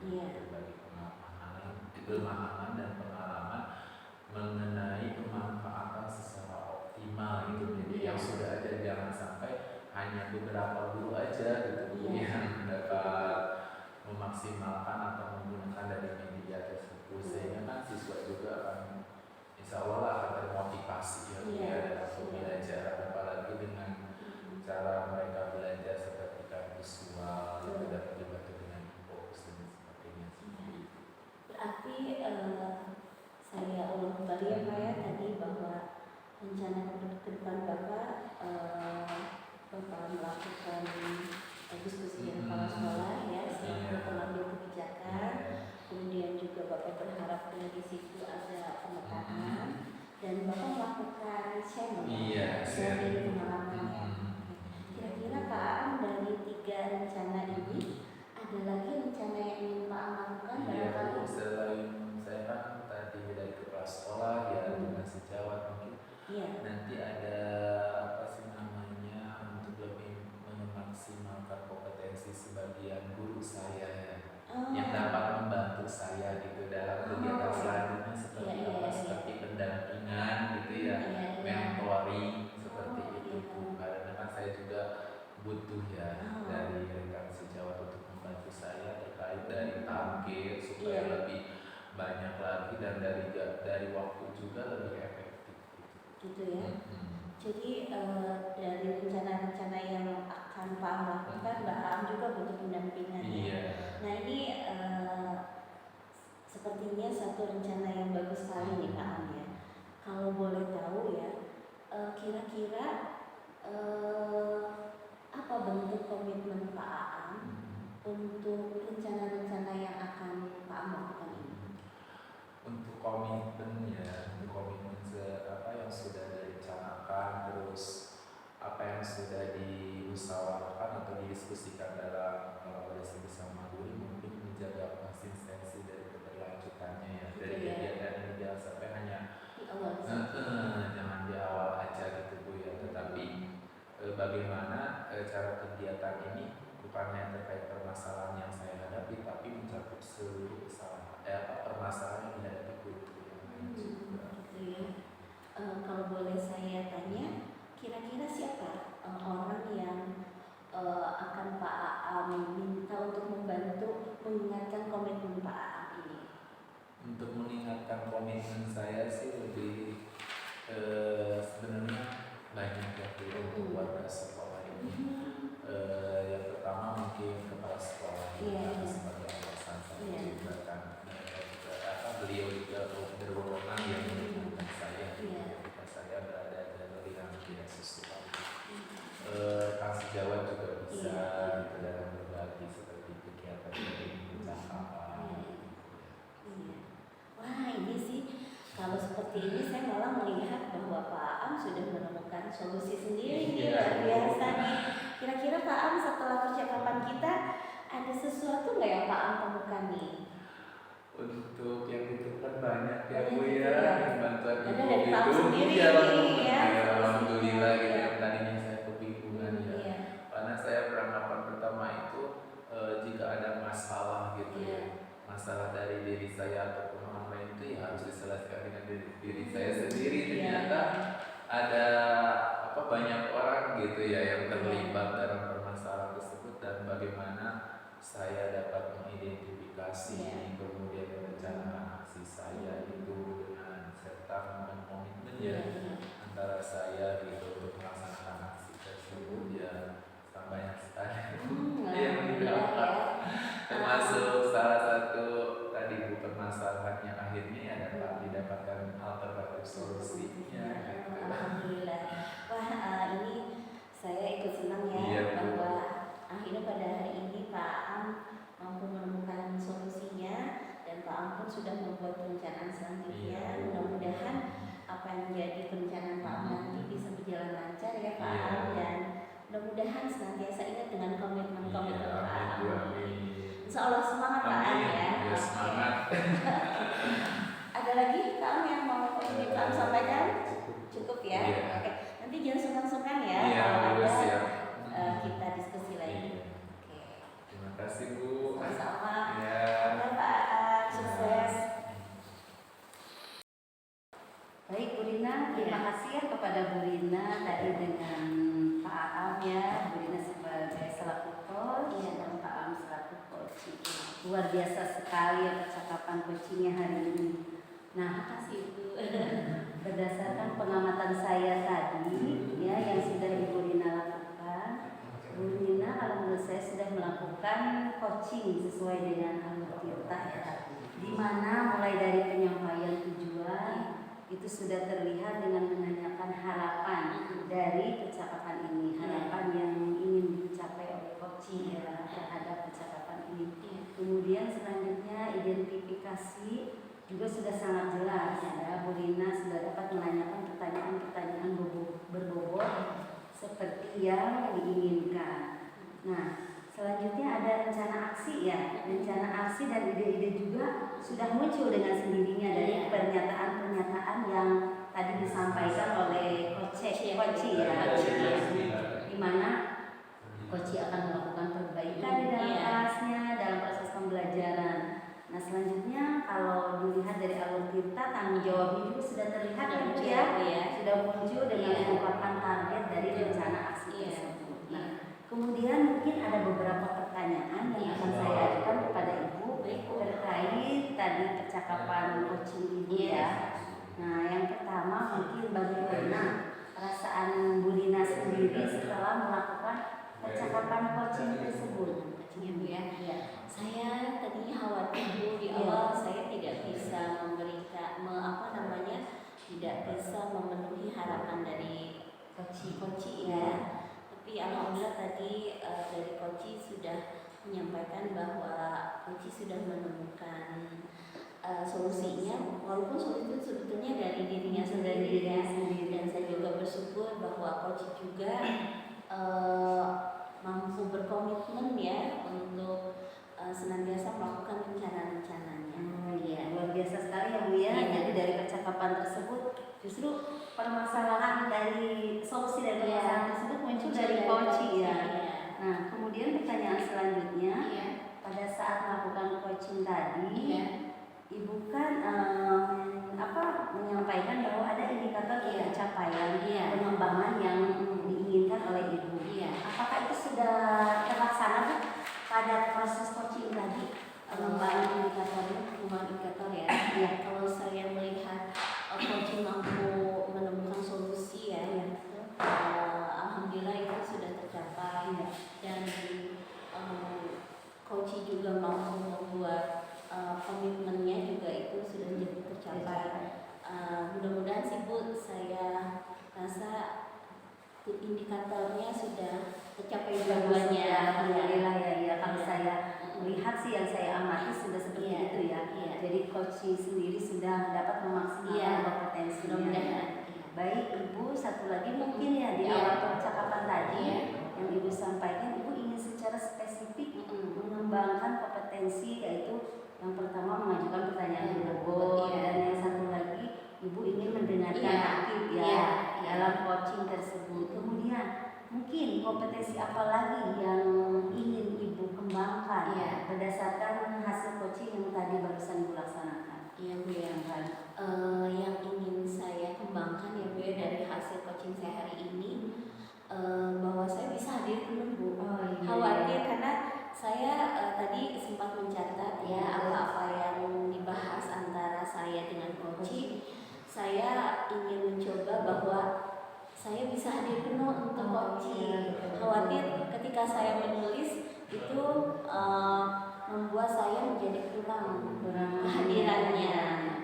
pemahaman dan pengalaman mengenai pemanfaatan secara optimal gitu. Jadi yang sudah ada jangan sampai hanya beberapa guru aja gitu yang dapat memaksimalkan atau menggunakan dari media tersebut, sehingga kan siswa juga akan insya Allah akan termotivasi ya dalam pembelajaran, apalagi dengan cara mereka belajar seperti visual itu dapat dibantu dengan fokus dan sebagainya. share Iya, sharing pengalaman ya. Hmm. Kira-kira Pak Am dari 3 rencana ini ada lagi rencana yang ingin Pak Am lakukan Iya, barangkali? selain saya kan tadi dari kepala sekolah ya dengan sejawat mungkin Iya. nanti ada apa sih namanya untuk lebih memaksimalkan kompetensi sebagian guru saya ya, yang dapat membantu saya gitu dalam kegiatan selanjutnya seperti Iya, apa iya, seperti pendampingan gitu ya, Iya, iya. mentoring seperti Oh, itu iya. Bu. Karena kan saya juga butuh ya Oh. dari rekan sejawat untuk membantu saya terkait dari target supaya Iya. lebih banyak lagi dan dari waktu juga lebih efektif Gitu ya. Hmm. Jadi dari rencana-rencana yang akan Pak Am lakukan, Mbak Am juga butuh pendampingan ya. Iya. Nah ini sepertinya satu rencana yang bagus sekali nih Pak Am ya. Kalau boleh tahu ya, kira-kira apa bentuk komitmen Pak Am untuk rencana-rencana yang akan Pak Am lakukan ini? Untuk komitmen ya, untuk komitmen apa yang sudah direncanakan, terus apa yang sudah dimusyawarahkan atau didiskusikan dalam kolaborasi bersama guru, mungkin menjaga konsistensi dari keberlanjutannya ya, dari Iya. kegiatan ini jangan sampai hanya Di awal saja. jangan di awal aja gitu Bu ya, tetapi bagaimana cara kegiatan ini bukannya terkait permasalahan yang saya hadapi, tapi mencakup seluruh permasalahan yang dihadapi guru yang lain juga. Gitu ya. Kalau boleh saya tanya, kira-kira siapa orang yang akan Pak Am minta untuk membantu mengingatkan komitmen Pak Am ini? Untuk mengingatkan komitmen saya sih lebih sebenarnya banyak ya Bu, untuk warga sekolah ini. Yang pertama mungkin kepala sekolah Iya. sebagai atasan saya Iya. juga kan beliau juga berwenang yang mengingatkan saya Iya. ketika saya berada jalur yang tidak sesuai. Kang sejawat juga bisa gitu dalam berbagi seperti kegiatan ini percakapan. Iya. Wah ini sih kalau seperti ini saya malah melihat bahwa Pak Am sudah menemukan solusi sendiri nih, luar biasa nih. Kira-kira Pak Am setelah percakapan kita ada sesuatu nggak yang Pak Am temukan nih? Untuk yang itu kan banyak ya Banyak Bu gitu ya, ya. bantuan Ada ibu dari Pak Am itu sendiri ya, nih, ya. alhamdulillah gitu Iya. yang tadinya saya kebingungan ya. Iya. Karena saya beranggapan pertama itu jika ada masalah gitu Iya. ya, masalah dari diri saya ataupun orang lain itu ya harus diselesaikan dengan diri saya sendiri. Iya. Ternyata ada banyak orang gitu ya yang terlibat dalam permasalahan tersebut dan bagaimana saya dapat mengidentifikasi Iya. kemudian merencanakan aksi saya itu dengan serta dengan komitmen Iya. ya antara saya gitu untuk melaksanakan aksi tersebut ya sangat banyak sekali yang Alhamdulillah didapat, ya. termasuk salah satu tadi Bu permasalahan yang akhirnya ya dapat didapatkan alternatif solusinya gitu. Alhamdulillah. Wah ini saya ikut senang ya Iya, Bu. bahwa akhirnya pada hari ini Pak Am mampu menemukan solusinya dan Pak Am pun sudah membuat perencanaan selanjutnya. Iya, Bu. Mudah-mudahan apa yang menjadi perencanaan Pak Am nanti bisa berjalan lancar ya Pak Iya. Am, dan mudah-mudahan senantiasa ingat dengan komitmen-komitmen Iya, Pak amin, Bu, Am. amin. Insya Allah semangat Pak Am Amin. ya. Ya, Oke. semangat. Ada lagi Pak Am yang mau ingin Pak Am sampaikan? Cukup. Cukup ya. Iya. Oke. Nanti jangan sungkan-sungkan ya. Iya, kalau Bu, ada siap. kita diskusi lagi. Iya. Oke. Terima kasih Bu. Sama-sama. Ya. Oke Pak Am, sukses. Baik Bu Rina, terima kasih ya kepada Bu Rina tadi dengan Pak Am ya, Bu Rina sebagai selaku coach dan Pak Am selaku coach. Luar biasa sekali ya percakapan coachingnya hari ini. Nah, Makasih Bu. berdasarkan pengamatan saya tadi ya yang sudah Ibu Rina lakukan, Bu Rina kalau menurut saya sudah melakukan coaching sesuai dengan alur Tirta ya, di mana mulai dari penyampaian tujuan itu sudah terlihat dengan menanyakan harapan dari percakapan ini, harapan yang ingin dicapai oleh coaching ya terhadap percakapan ini. Kemudian selanjutnya identifikasi juga sudah sangat jelas ya. Bu Rina sudah dapat menanyakan pertanyaan-pertanyaan berbobot seperti yang diinginkan. Nah, selanjutnya ada rencana aksi ya. Rencana aksi dan ide-ide juga sudah muncul dengan sendirinya dari pernyataan-pernyataan yang tadi disampaikan oleh Koci ya. Di mana Koci akan melakukan perbaikan di dalam kelasnya dalam proses pembelajaran. Nah, selanjutnya kalau dilihat dari alur Tirta, tanggung jawabnya juga sudah terlihat ya, sudah muncul dengan mengungkapkan target dari rencana aksi tersebut. Nah, kemudian mungkin ada beberapa pertanyaan yang akan saya ajukan kepada Ibu terkait tadi percakapan coaching Ibu ya. Nah, yang pertama mungkin bagaimana perasaan Bu Rina sendiri setelah melakukan percakapan coaching tersebut? Ya. Saya tadinya khawatir di awal saya tidak bisa memberikan tidak bisa memenuhi harapan dari coach ya. Tapi alhamdulillah tadi dari coach sudah menyampaikan bahwa coach sudah menemukan solusinya, walaupun solusi itu sebetulnya dari dirinya sendiri ya. Dan saya juga bersyukur bahwa coach juga mampu berkomitmen ya untuk senantiasa melakukan rencana-rencananya. Iya, luar biasa sekali ya Bu ya. Jadi dari percakapan tersebut justru permasalahan dari solusi dari permasalahan tersebut muncul dari coach ya. Nah, kemudian pertanyaan selanjutnya, pada saat melakukan coaching tadi, Ibu kan menyampaikan bahwa ada indikator pencapaian pengembangan yang diinginkan oleh Ibu. Apakah itu sudah terlaksana Bu pada proses coaching tadi? Pengembangan indikator ya. Kalau saya melihat coaching mampu menemukan solusi ya, alhamdulillah itu sudah tercapai dan coaching juga mampu membuat komitmennya juga itu sudah jadi tercapai. Mudah-mudahan sih Bu, saya rasa indikatornya sudah tercapai dua-duanya. Alhamdulillah ya. Kalau saya melihat sih yang saya amati sudah seperti itu ya. Jadi coaching sendiri sudah dapat memaksimalkan kompetensinya. Baik Ibu, satu lagi mungkin ya di awal percakapan tadi yang Ibu sampaikan, Ibu ingin secara spesifik mengembangkan kompetensi, yaitu yang pertama mengajukan pertanyaan berbobot dan yang satu lagi Ibu ingin mendengarkan aktif dalam coaching tersebut. Kemudian mungkin kompetensi apa lagi yang ingin Ibu kembangkan berdasarkan hasil coaching yang tadi barusan Ibu laksanakan? Iya Bu ya. Yang ingin saya kembangkan ya Bu ya dari hasil coaching saya hari ini, bahwa saya bisa hadir penuh Bu. Khawatir karena saya tadi sempat mencatat apa-apa yang dibahas antara saya dengan coaching. Saya ingin mencoba bahwa saya bisa hadir penuh untuk coaching. Khawatir ketika saya menulis itu membuat saya menjadi kurang kehadirannya.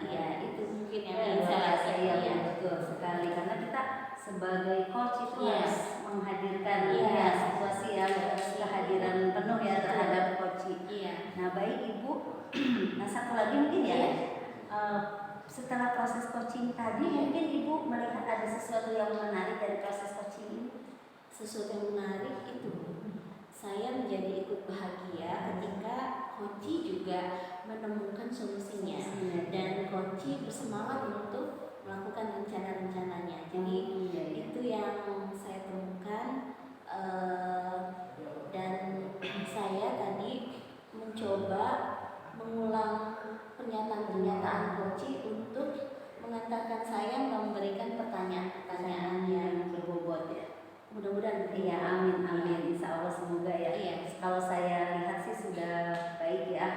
Iya, itu mungkin yang ingin saya lakukan. Betul sekali, karena kita sebagai coach itu harus menghadirkan situasi yang kehadiran penuh ya terhadap coaching. Nah, baik Ibu. Nah, satu lagi mungkin setelah proses coaching tadi mungkin Ibu melihat ada sesuatu yang menarik dari proses coaching ini. Sesuatu yang menarik itu saya menjadi ikut bahagia ketika coach juga menemukan solusinya dan coach bersemangat untuk melakukan rencana-rencananya. Jadi itu yang saya temukan, dan saya tadi mencoba mengulang pernyataan-pernyataan coach untuk mengantarkan saya memberikan pertanyaan-pertanyaan yang berbobot ya. Mudah-mudahan amin. Insya Allah semoga ya. Kalau saya lihat sih sudah baik ya.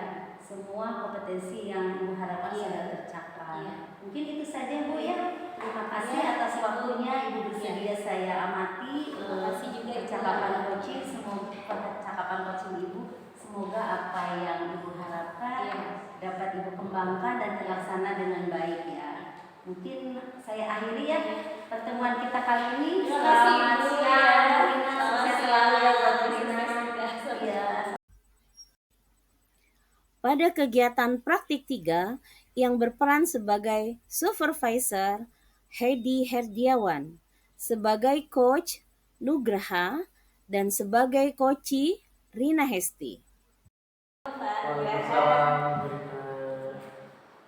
Semua kompetensi yang Ibu harapkan sudah tercapai. Mungkin itu saja Bu ya. Terima kasih atas waktunya Ibu bersedia saya amati. Terima kasih juga percakapan coaching. Semoga percakapan coaching Ibu, semoga apa yang Ibu harapkan dapat Ibu kembangkan dan terlaksana dengan baik ya. Mungkin saya akhiri ya pertemuan kita kali ini. Selamat siang. Sukses selalu ya buat Bu Rina. Pada kegiatan praktik 3 yang berperan sebagai supervisor Hedi Herdiawan, sebagai coach Nugraha, dan sebagai coachee Rina Hesti. Waalaikumsalam.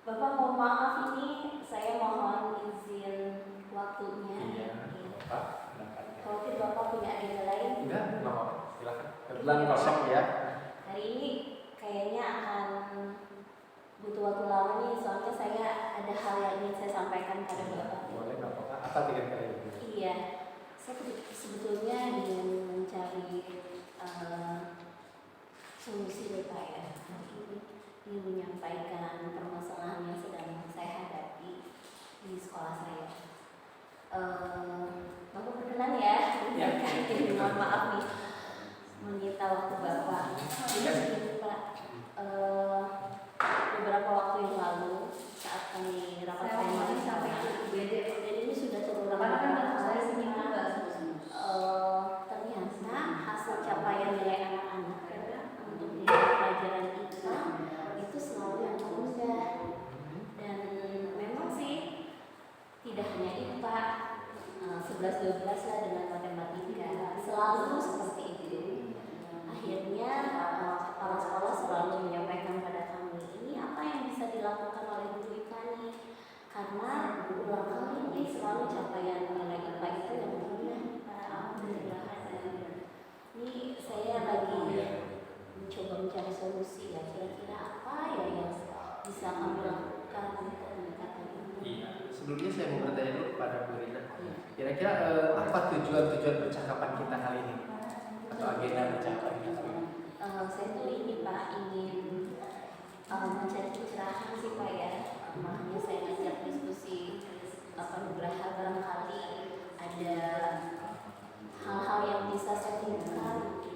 Bapak mohon maaf, ini saya mohon izin waktunya. Iya, Bapak. Kalau Bapak punya agenda lain, Enggak apa-apa. Silakan. Kebetulan kosong ya. hari ini kayaknya akan butuh waktu lama nih, soalnya saya ada hal yang ingin saya sampaikan pada Bapak. Boleh, nggak apa-apa. Apa kira-kira itu? Iya, saya sebetulnya ingin mencari solusi deh Pak ya. Hari ini ingin menyampaikan permasalahan yang sedang saya hadapi di sekolah saya. Bapak berkenan ya, jadi mohon maaf nih menyita waktu Bapak. Jadi begini Pak, beberapa waktu yang lalu saat kami rapat tema di sana, dan ini sudah terulang beberapa kali ternyata hasil capaian nilai anak-anak untuk di pelajaran itu selalu yang terendah. Dan memang sih tidak hanya IPA, 11-12 lah dengan matematika selalu seperti itu. Akhirnya kepala sekolah selalu menyampaikan pada kami, ini apa yang bisa dilakukan oleh guru IPA nih, karena berulang kali ini selalu capaian nilai IPA itu yang terendah. Ini saya lagi mencoba mencari solusi ya, kira-kira apa ya yang bisa kami lakukan untuk meningkatkan ini. Iya. Sebelumnya saya mau bertanya dulu kepada Bu Rina. Kira-kira apa tujuan percakapan kita kali ini? Atau agenda percakapan kita kali ini? Saya tuh ini Pak ingin mencari pencerahan sih Pak ya. Makanya saya ngajak diskusi Nugraha, barangkali ada hal-hal yang bisa saya temukan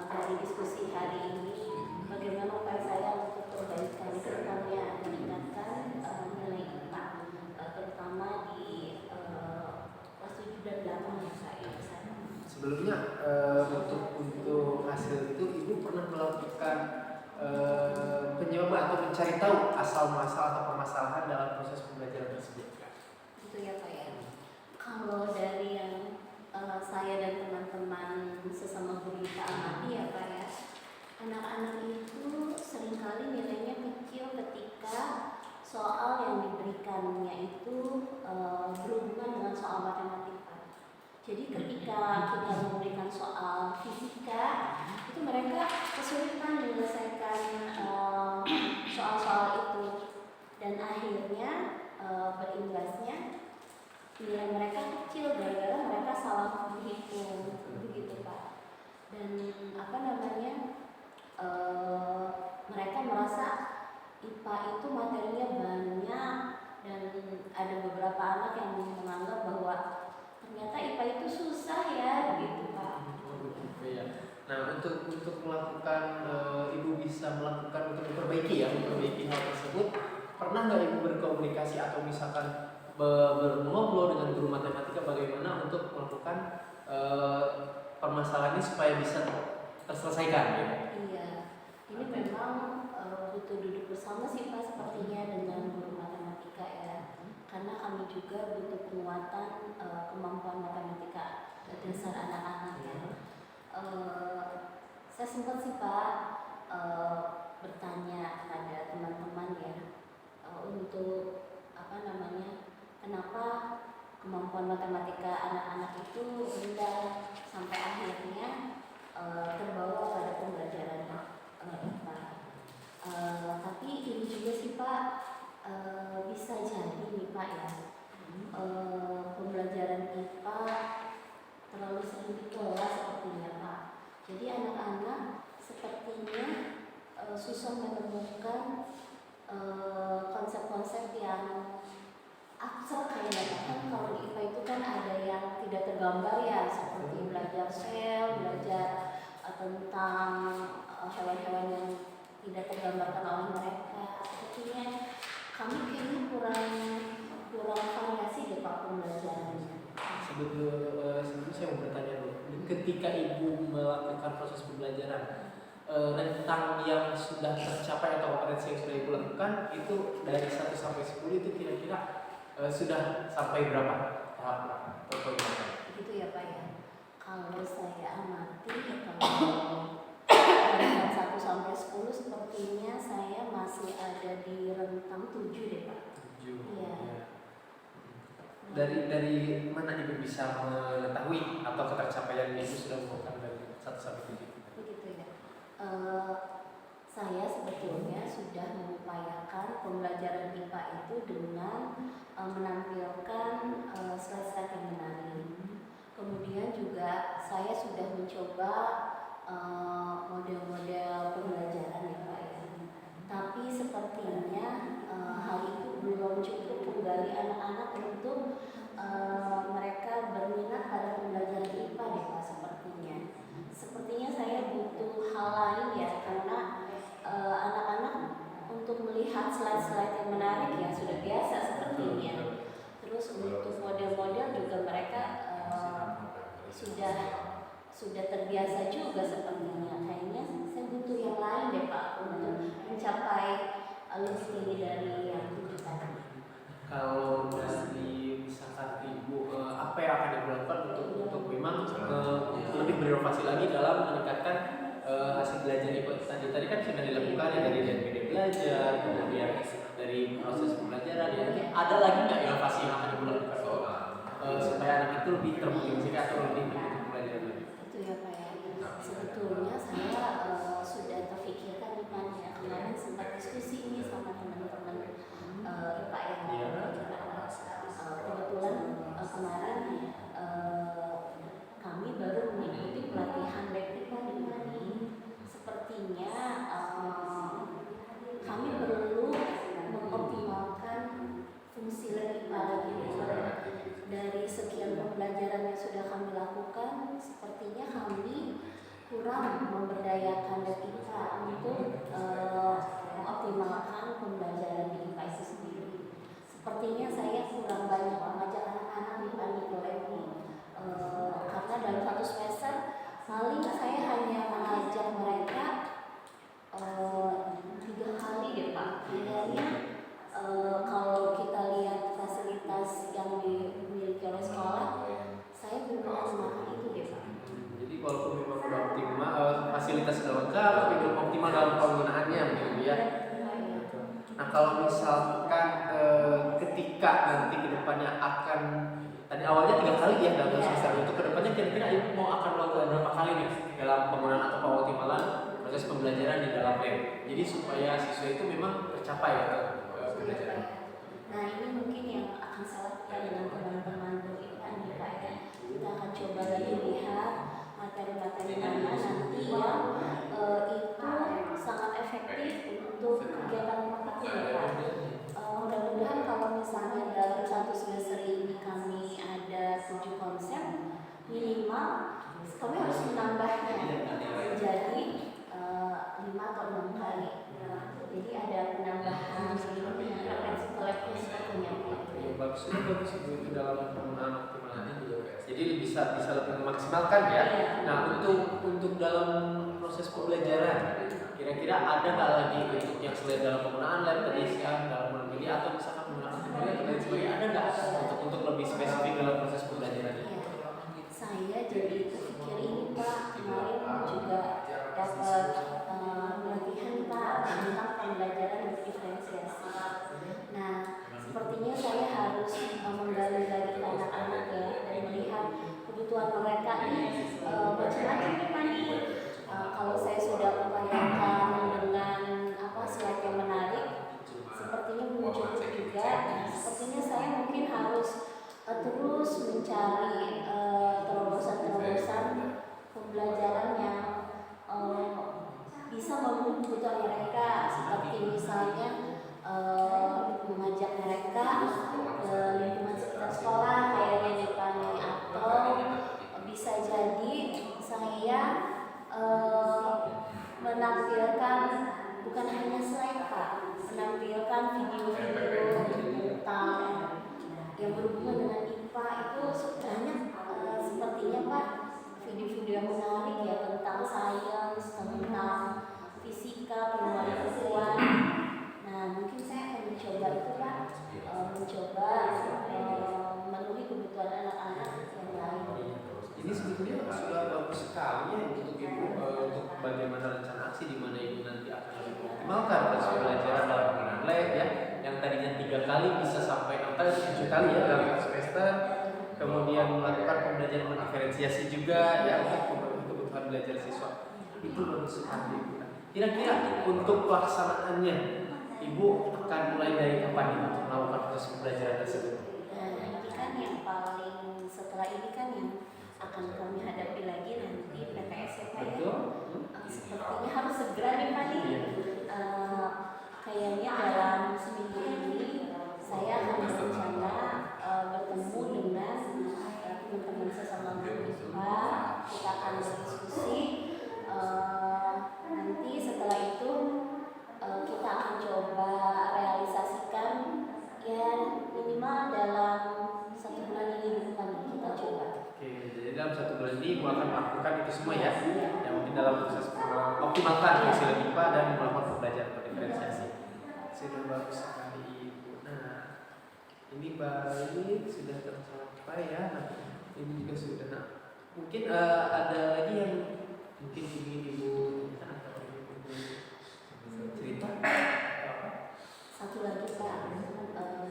dari diskusi hari ini. Bagaimana upaya saya untuk perbaikan ke depannya, meningkatkan nilai IPA, terutama di kelas 7 dan 8 ya Pak ya. Sebelumnya untuk hasil itu Ibu pernah melakukan penyebab atau mencari tahu asal muasal atau permasalahan dalam proses pembelajaran tersebut? Gitu ya Pak ya. Kalau dari yang saya dan teman-teman sesama guru IPA amati ya Pak ya, anak-anak itu seringkali nilainya kecil ketika soal yang diberikannya itu berhubungan dengan soal matematika. Jadi ketika kita memberikan soal fisika, itu mereka kesulitan menyelesaikan soal-soal itu, dan akhirnya berimbasnya nilai mereka kecil gara-gara mereka salah menghitung, begitu Pak. Dan mereka merasa IPA itu materinya banyak, dan ada beberapa anak yang menganggap bahwa ternyata IPA itu susah ya, gitu Pak. Nah, untuk melakukan Ibu bisa melakukan untuk memperbaiki hal tersebut, pernah nggak Ibu berkomunikasi atau misalkan berngobrol dengan guru matematika bagaimana untuk melakukan permasalahan ini supaya bisa terselesaikan gitu? Iya, ini memang butuh duduk bersama sih Pak sepertinya dengan guru matematika ya, karena kami juga butuh penguatan kemampuan matematika dasar anak-anak ya. Saya sempat sih Pak bertanya kepada teman-teman ya untuk kenapa kemampuan matematika anak-anak itu rendah sampai akhirnya terbawa pada pembelajaran IPA. Tapi ini juga sih Pak, bisa jadi nih Pak ya, pembelajaran IPA terlalu sering dikelola sepertinya Pak. Jadi anak-anak sepertinya susah menemukan konsep-konsep yang abstrak kayaknya kan. Kalau di IPA itu kan ada yang tidak tergambar ya, seperti belajar sel, belajar tentang hewan-hewan yang tidak tergambarkan oleh mereka. Sepertinya kami kayaknya kurang variasi deh Pak pembelajarannya. Sebelum saya mau bertanya dulu, ketika Ibu melakukan proses pembelajaran, rentang yang sudah tercapai atau kompetensi yang sudah ibu lakukan itu dari 1 sampai 10 itu kira-kira sudah sampai berapa tahap pembangunan? Begitu ya Pak ya. Kalau saya amati, kalau dari 1 sampai 10 sepertinya saya masih ada di rentang 7 deh Pak. 7. Iya. Dari mana ibu bisa mengetahui atau ketercapaian ibu sudah melakukan dari 1 sampai 7? Begitu ya. Saya sebetulnya sudah mengupayakan pembelajaran IPA itu dengan menampilkan slide-slide yang menarik. Kemudian juga saya sudah mencoba model-model pembelajaran ya Pak ya. Tapi sepertinya hal itu belum cukup menggali anak-anak untuk mereka berminat pada pembelajaran IPA deh Pak sepertinya. Sepertinya saya butuh hal lain ya, karena anak-anak untuk melihat slide-slide yang menarik ya sudah biasa sepertinya. Terus untuk model-model juga mereka sudah terbiasa juga sepertinya. Kayaknya saya butuh yang lain deh Pak untuk mencapai lebih tinggi dari yang 7 tadi. Kalau dari misalkan ibu apa yang akan dilakukan untuk memang lebih berinovasi lagi dalam meningkatkan hasil belajar ibu tadi kan sudah dilakukan ya dari media belajar, kemudian dari proses pembelajaran ya. Ada lagi nggak inovasi yang akan ibu lakukan supaya anak itu lebih termotivasi atau lebih mengikuti pembelajaran lagi? Itu ya Pak ya. Sebetulnya saya sudah terfikirkan di mana ya, kemarin sempat diskusi ini sama teman-teman IPA yang lain. Kebetulan kemarin kami baru mengikuti pelatihan lab IPA di mana. Sepertinya kami perlu mengoptimalkan fungsi lab IPA lagi. Dari sekian pembelajaran yang sudah kami lakukan, sepertinya kami kurang memberdayakan lab IPA untuk mengoptimalkan pembelajaran di IPA itu sendiri. Sepertinya saya kurang banyak mengajak anak-anak di lab karena dalam 1 semester paling saya hanya mengajak mereka 3 kali deh Pak. Kayaknya kalau kita lihat fasilitas yang dimiliki oleh sekolah, saya belum memaksimalkan itu deh Pak. Jadi walaupun memang sudah optimal, fasilitas sudah lengkap, tapi belum optimal dalam penggunaannya begitu ya. Nah kalau misalkan ketika nanti kedepannya akan, tadi awalnya 3 kali ya dalam semester, untuk kedepannya kira-kira ibu mau akan melakukan berapa kali nih dalam penggunaan atau pengoptimalan proses pembelajaran di dalam lab, jadi supaya siswa itu memang tercapai ya pembelajaran. Nah ini mungkin yang akan saya lakukan dengan teman-teman IPA nih Pak ya. Kita akan coba lagi lihat materi-materi mana nanti yang itu sangat efektif untuk kegiatan praktik ya Pak. Mudah-mudahan kalau misalnya dalam 1 semester ini kami ada 7 konsep, minimal kami harus menambahnya menjadi 5 atau 6 kali. Jadi ada penambahan frekuensi kolektif sepertinya. Bagus ibu itu dalam penggunaan optimalnya juga. Jadi bisa lebih memaksimalkan ya. Nah untuk dalam proses pembelajaran, kira-kira ada nggak lagi untuk yang selain dalam penggunaan lab tadi dalam memilih atau misalkan menggunakan teknologi atau lain sebagainya, ada nggak untuk lebih spesifik dalam proses pembelajaran ini? Saya jadi terpikir ini Pak, kemarin juga dapat pelatihan Pak tentang pembelajaran diferensiasi. Nah, sepertinya saya harus menggali lagi anak-anak ya dan melihat kebutuhan mereka ini macam-macam nih Pak nih. Kalau saya sudah upayakan dengan slide yang menarik, sepertinya belum cukup juga. Sepertinya saya mungkin harus terus mencari terobosan-terobosan pembelajaran yang bisa memenuhi kebutuhan mereka, seperti misalnya mengajak mereka ke lingkungan sekitar sekolah kayaknya nih Pak, atau bisa jadi proses pembelajaran dalam penggunaan lab ya, yang tadinya 3 kali bisa sampai 6 kali, 7 kali ya dalam satu semester. Kemudian melakukan pembelajaran diferensiasi juga ya untuk kebutuhan belajar siswa. Itu baru sekali. Kira-kira untuk pelaksanaannya, Ibu akan mulai dari kapan nih untuk melakukan proses pembelajaran tersebut? Ini kan yang paling setelah ini kan yang akan kami hadapi lagi nanti PTS ya Pak ya. Betul? Sepertinya harus segera nih Pak nih. Kayaknya dalam seminggu ini saya akan berencana bertemu dengan teman-teman sesama guru IPA. Kita akan berdiskusi. Nanti setelah itu kita akan coba realisasikan ya minimal dalam 1 bulan ini depan kita coba. Oke, jadi dalam 1 bulan ini Ibu akan melakukan itu semua ya, yang mungkin dalam proses optimalkan hasil IPA dan melakukan pembelajaran diferensiasi. Sudah bagus sekali Ibu. Nah, ini baik sudah tercapai ya. Nah, ini juga sudah. Nah, mungkin ada lagi yang mungkin ingin Ibu atau Ibu cerita? Satu lagi Pak,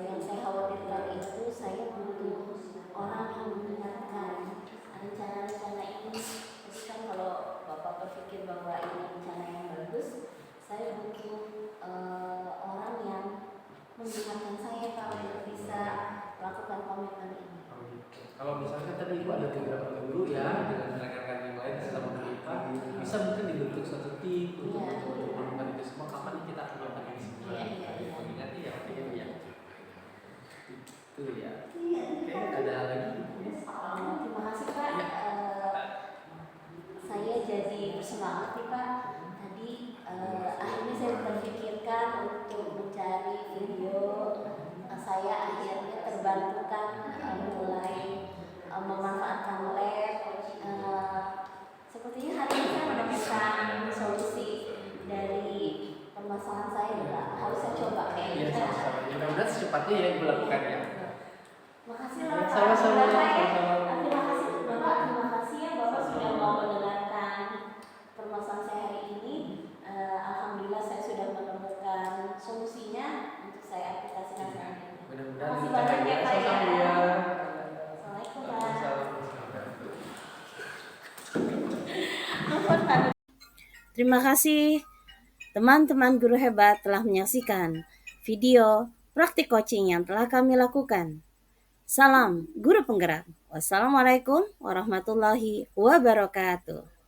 yang saya khawatirkan itu saya butuh orang yang mendengarkan rencana-rencana ini. Jadi kan kalau Bapak berpikir bahwa ini rencana yang bagus, saya butuh orang yang mendengarkan saya Pak untuk bisa melakukan komitmen ini. Kalau misalnya tadi Ibu ada beberapa guru ya dengan rekan-rekan yang lain sesama guru IPA, bisa mungkin dibentuk satu tim untuk melakukan itu semua. Kapan kita akan melakukan ini semua? Mengingat ya, ya. Itu ya. Oke, ada lagi? Terima kasih Pak. Saya jadi bersemangat nih Pak. Tadi akhirnya saya terpikirkan untuk mencari video. Saya akhirnya terbantukan mulai memanfaatkan lab. Sepertinya hari ini saya menemukan solusi dari permasalahan saya Pak. Harus saya coba kayaknya. Iya, sama-sama. Mudah-mudahan secepatnya ya Ibu lakukan ya. Makasih lah Pak. Sama-sama. Terima kasih Bapak. Terima kasih ya Bapak sudah mau mendengarkan permasalahan saya hari ini. Alhamdulillah saya sudah menemukan solusinya untuk saya aplikasikan selanjutnya. Mudah-mudahan Terima kasih banyak ya Pak ya. sama-sama ya. Assalamualaikum Pak. Terima kasih teman-teman guru hebat telah menyaksikan video praktik coaching yang telah kami lakukan. Salam guru penggerak. Wassalamualaikum warahmatullahi wabarakatuh.